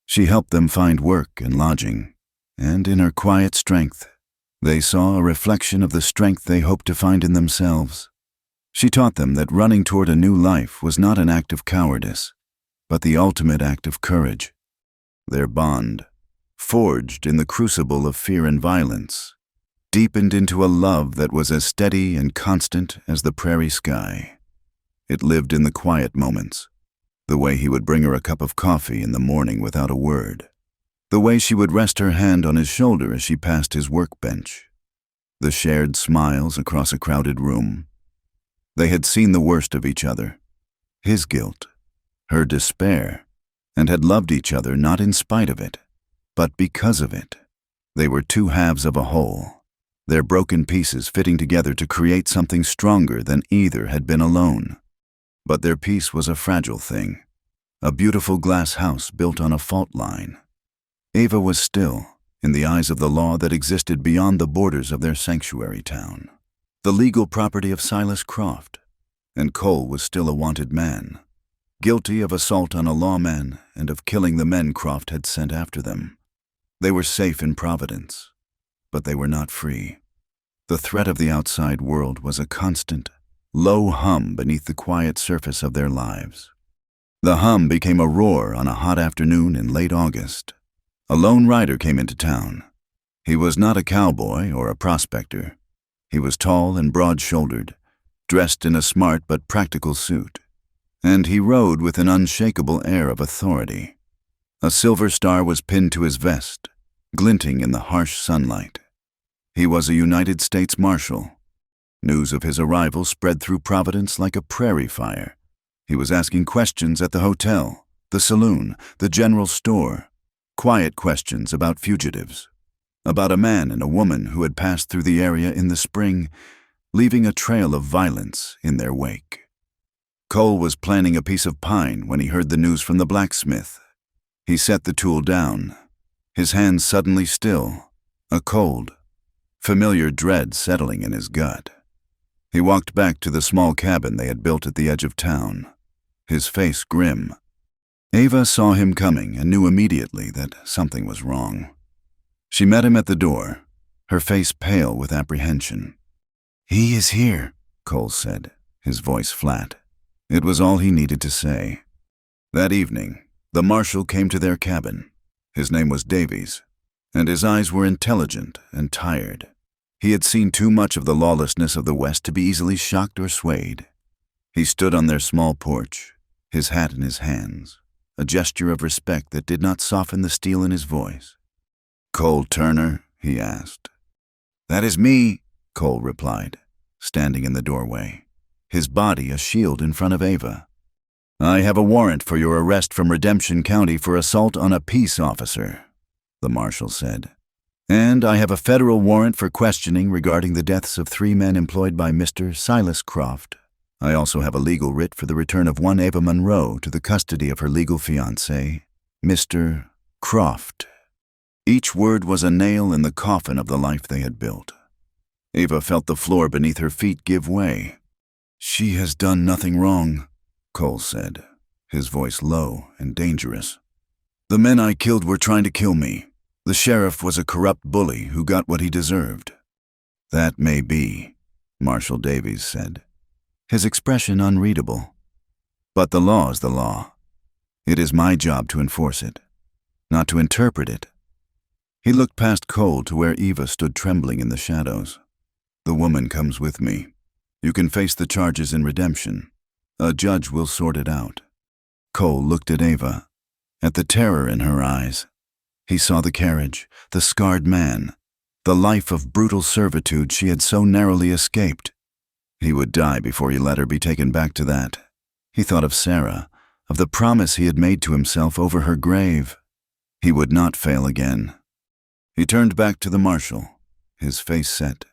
She helped them find work and lodging, and in her quiet strength, they saw a reflection of the strength they hoped to find in themselves. She taught them that running toward a new life was not an act of cowardice, but the ultimate act of courage. Their bond, forged in the crucible of fear and violence, deepened into a love that was as steady and constant as the prairie sky. It lived in the quiet moments, the way he would bring her a cup of coffee in the morning without a word, the way she would rest her hand on his shoulder as she passed his workbench, the shared smiles across a crowded room. They had seen the worst of each other, his guilt, her despair, and had loved each other not in spite of it, but because of it. They were two halves of a whole, their broken pieces fitting together to create something stronger than either had been alone. But their peace was a fragile thing, a beautiful glass house built on a fault line. Ava was still, in the eyes of the law that existed beyond the borders of their sanctuary town, the legal property of Silas Croft, and Cole was still a wanted man, guilty of assault on a lawman and of killing the men Croft had sent after them. They were safe in Providence, but they were not free. The threat of the outside world was a constant, low hum beneath the quiet surface of their lives. The hum became a roar on a hot afternoon in late August. A lone rider came into town. He was not a cowboy or a prospector. He was tall and broad-shouldered, dressed in a smart but practical suit, and he rode with an unshakable air of authority. A silver star was pinned to his vest, glinting in the harsh sunlight. He was a United States Marshal. News of his arrival spread through Providence like a prairie fire. He was asking questions at the hotel, the saloon, the general store, quiet questions about fugitives, about a man and a woman who had passed through the area in the spring, leaving a trail of violence in their wake. Cole was planning a piece of pine when he heard the news from the blacksmith. He set the tool down, his hands suddenly still, a cold, familiar dread settling in his gut. He walked back to the small cabin they had built at the edge of town, his face grim. Ava saw him coming and knew immediately that something was wrong. She met him at the door, her face pale with apprehension. "He is here," Cole said, his voice flat. It was all he needed to say. That evening, the marshal came to their cabin. His name was Davies, and his eyes were intelligent and tired. He had seen too much of the lawlessness of the West to be easily shocked or swayed. He stood on their small porch, his hat in his hands, a gesture of respect that did not soften the steel in his voice. "Cole Turner?" he asked. "That is me," Cole replied, standing in the doorway, his body a shield in front of Ava. "I have a warrant for your arrest from Redemption County for assault on a peace officer," the marshal said. "And I have a federal warrant for questioning regarding the deaths of 3 men employed by Mr. Silas Croft. I also have a legal writ for the return of one Ava Monroe to the custody of her legal fiancé, Mr. Croft." Each word was a nail in the coffin of the life they had built. Ava felt the floor beneath her feet give way. "She has done nothing wrong," Cole said, his voice low and dangerous. "The men I killed were trying to kill me. The sheriff was a corrupt bully who got what he deserved." "That may be," Marshal Davies said, his expression unreadable. "But the law is the law. It is my job to enforce it, not to interpret it." He looked past Cole to where Eva stood trembling in the shadows. "The woman comes with me. You can face the charges in Redemption. A judge will sort it out." Cole looked at Ava, at the terror in her eyes. He saw the carriage, the scarred man, the life of brutal servitude she had so narrowly escaped. He would die before he let her be taken back to that. He thought of Sarah, of the promise he had made to himself over her grave. He would not fail again. He turned back to the marshal, his face set.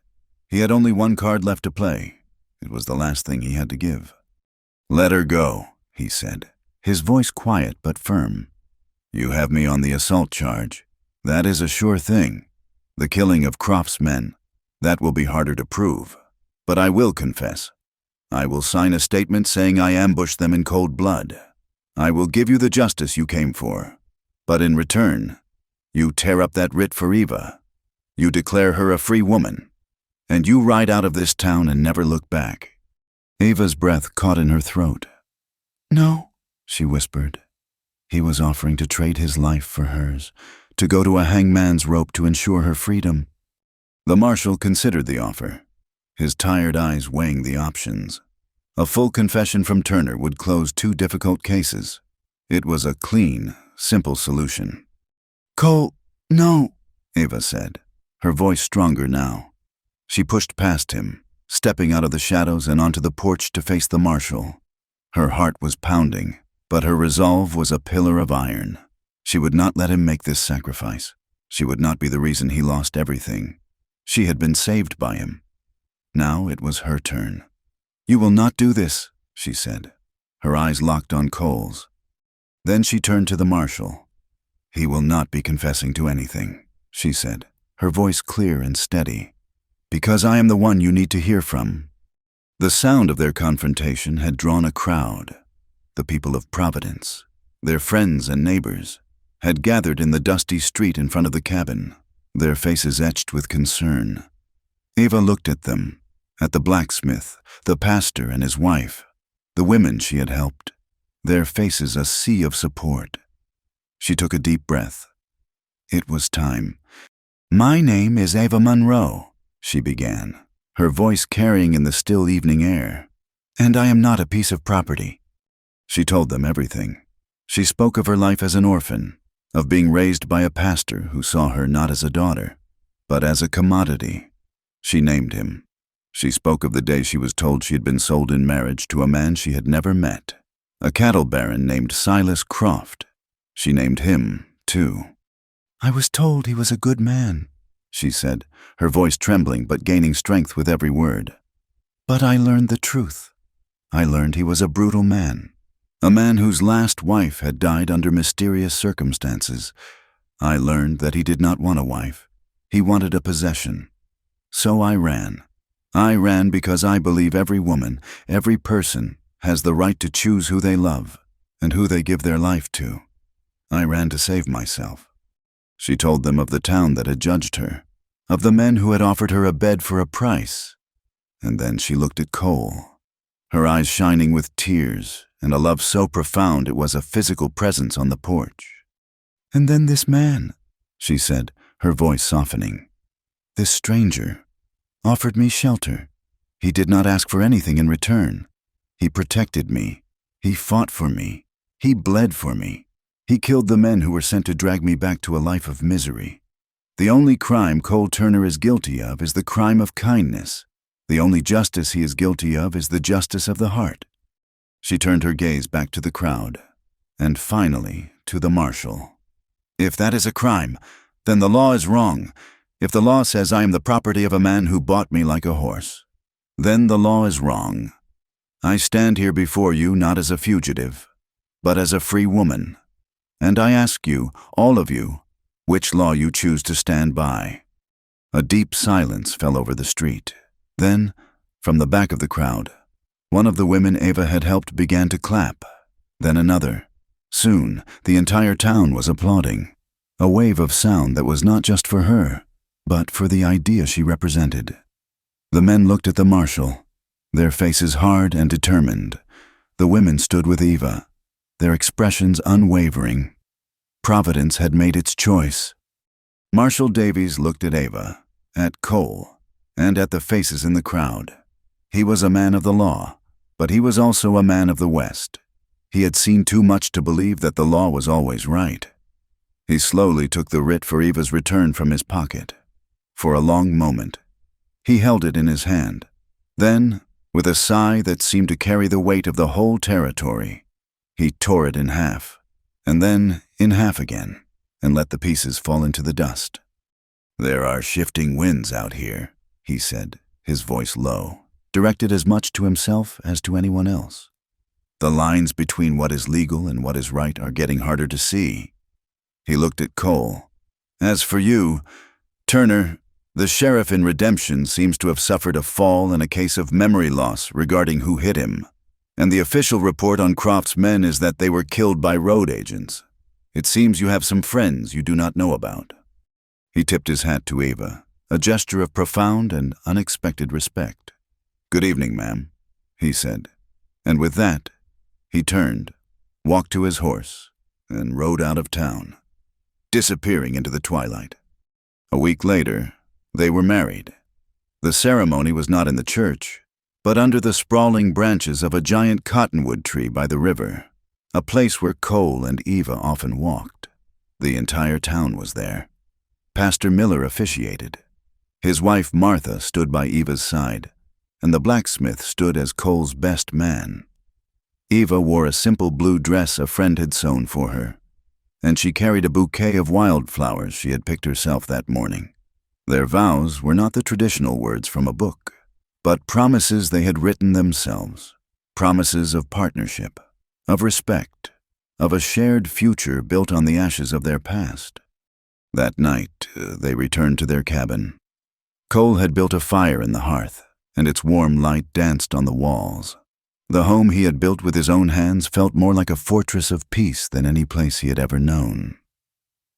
He had only one card left to play. It was the last thing he had to give. "Let her go," he said, his voice quiet but firm. "You have me on the assault charge. That is a sure thing. The killing of Croft's men, that will be harder to prove. But I will confess. I will sign a statement saying I ambushed them in cold blood. I will give you the justice you came for. But in return, you tear up that writ for Eva. You declare her a free woman. And you ride out of this town and never look back." Ava's breath caught in her throat. "No," she whispered. He was offering to trade his life for hers, to go to a hangman's rope to ensure her freedom. The marshal considered the offer, his tired eyes weighing the options. A full confession from Turner would close 2 difficult cases. It was a clean, simple solution. "Cole, no," Ava said, her voice stronger now. She pushed past him, stepping out of the shadows and onto the porch to face the marshal. Her heart was pounding, but her resolve was a pillar of iron. She would not let him make this sacrifice. She would not be the reason he lost everything. She had been saved by him. Now it was her turn. "You will not do this," she said, her eyes locked on Cole's. Then she turned to the marshal. "He will not be confessing to anything," she said, her voice clear and steady, "because I am the one you need to hear from." The sound of their confrontation had drawn a crowd. The people of Providence, their friends and neighbors, had gathered in the dusty street in front of the cabin, their faces etched with concern. Ava looked at them, at the blacksmith, the pastor and his wife, the women she had helped, their faces a sea of support. She took a deep breath. It was time. "My name is Ava Monroe," she began, her voice carrying in the still evening air, "and I am not a piece of property." She told them everything. She spoke of her life as an orphan, of being raised by a pastor who saw her not as a daughter, but as a commodity. She named him. She spoke of the day she was told she had been sold in marriage to a man she had never met, a cattle baron named Silas Croft. She named him, too. "I was told he was a good man," she said, her voice trembling but gaining strength with every word. "But I learned the truth. I learned he was a brutal man. A man whose last wife had died under mysterious circumstances. I learned that he did not want a wife. He wanted a possession. So I ran. I ran because I believe every woman, every person, has the right to choose who they love and who they give their life to. I ran to save myself." She told them of the town that had judged her, of the men who had offered her a bed for a price. And then she looked at Cole, her eyes shining with tears and a love so profound it was a physical presence on the porch. "And then this man," she said, her voice softening, "this stranger, offered me shelter. He did not ask for anything in return. He protected me. He fought for me. He bled for me. He killed the men who were sent to drag me back to a life of misery. The only crime Cole Turner is guilty of is the crime of kindness. The only justice he is guilty of is the justice of the heart." She turned her gaze back to the crowd, and finally to the marshal. "If that is a crime, then the law is wrong. If the law says I am the property of a man who bought me like a horse, then the law is wrong. I stand here before you not as a fugitive, but as a free woman. And I ask you, all of you, which law you choose to stand by." A deep silence fell over the street. Then, from the back of the crowd, one of the women Ava had helped began to clap, then another. Soon, the entire town was applauding, a wave of sound that was not just for her, but for the idea she represented. The men looked at the marshal, their faces hard and determined. The women stood with Eva, their expressions unwavering. Providence had made its choice. Marshal Davies looked at Ava, at Cole, and at the faces in the crowd. He was a man of the law, but he was also a man of the West. He had seen too much to believe that the law was always right. He slowly took the writ for Eva's return from his pocket. For a long moment, he held it in his hand. Then, with a sigh that seemed to carry the weight of the whole territory, he tore it in half, and then in half again, and let the pieces fall into the dust. "There are shifting winds out here," he said, his voice low, directed as much to himself as to anyone else. "The lines between what is legal and what is right are getting harder to see." He looked at Cole. "As for you, Turner, the sheriff in Redemption seems to have suffered a fall in a case of memory loss regarding who hit him, and the official report on Croft's men is that they were killed by road agents. It seems you have some friends you do not know about." He tipped his hat to Eva, a gesture of profound and unexpected respect. "Good evening, ma'am," he said, and with that, he turned, walked to his horse, and rode out of town, disappearing into the twilight. A week later, they were married. The ceremony was not in the church, but under the sprawling branches of a giant cottonwood tree by the river, a place where Cole and Eva often walked. The entire town was there. Pastor Miller officiated. His wife Martha stood by Eva's side, and the blacksmith stood as Cole's best man. Eva wore a simple blue dress a friend had sewn for her, and she carried a bouquet of wildflowers she had picked herself that morning. Their vows were not the traditional words from a book, but promises they had written themselves, promises of partnership, of respect, of a shared future built on the ashes of their past. That night, they returned to their cabin. Cole had built a fire in the hearth, and its warm light danced on the walls. The home he had built with his own hands felt more like a fortress of peace than any place he had ever known.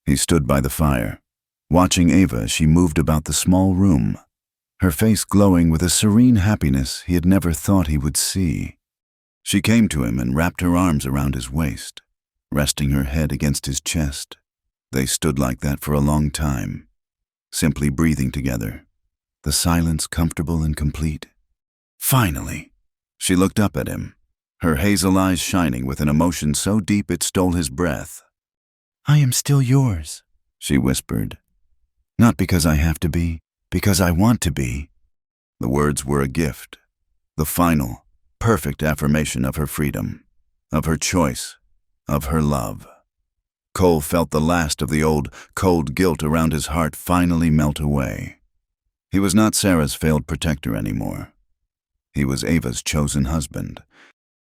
He stood by the fire, watching Eva as she moved about the small room, her face glowing with a serene happiness he had never thought he would see. She came to him and wrapped her arms around his waist, resting her head against his chest. They stood like that for a long time, simply breathing together, the silence comfortable and complete. Finally, she looked up at him, her hazel eyes shining with an emotion so deep it stole his breath. "I am still yours," she whispered. "Not because I have to be, because I want to be." The words were a gift, the final, perfect affirmation of her freedom, of her choice, of her love. Cole felt the last of the old, cold guilt around his heart finally melt away. He was not Sarah's failed protector anymore. He was Ava's chosen husband.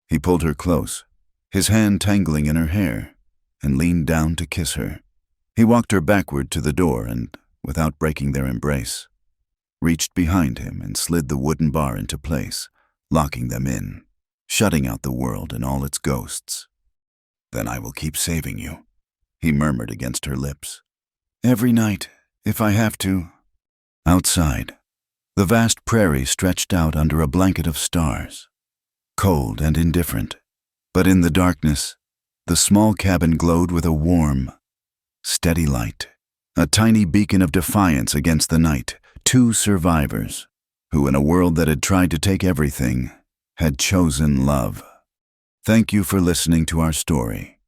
He pulled her close, his hand tangling in her hair, and leaned down to kiss her. He walked her backward to the door and, without breaking their embrace, reached behind him and slid the wooden bar into place, locking them in, shutting out the world and all its ghosts. "Then I will keep saving you," he murmured against her lips. "Every night, if I have to." Outside, the vast prairie stretched out under a blanket of stars, cold and indifferent, but in the darkness, the small cabin glowed with a warm, steady light, a tiny beacon of defiance against the night. Two survivors, who in a world that had tried to take everything, had chosen love. Thank you for listening to our story.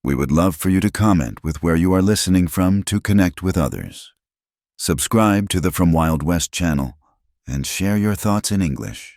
We would love for you to comment with where you are listening from to connect with others. Subscribe to the From Wild West channel and share your thoughts in English.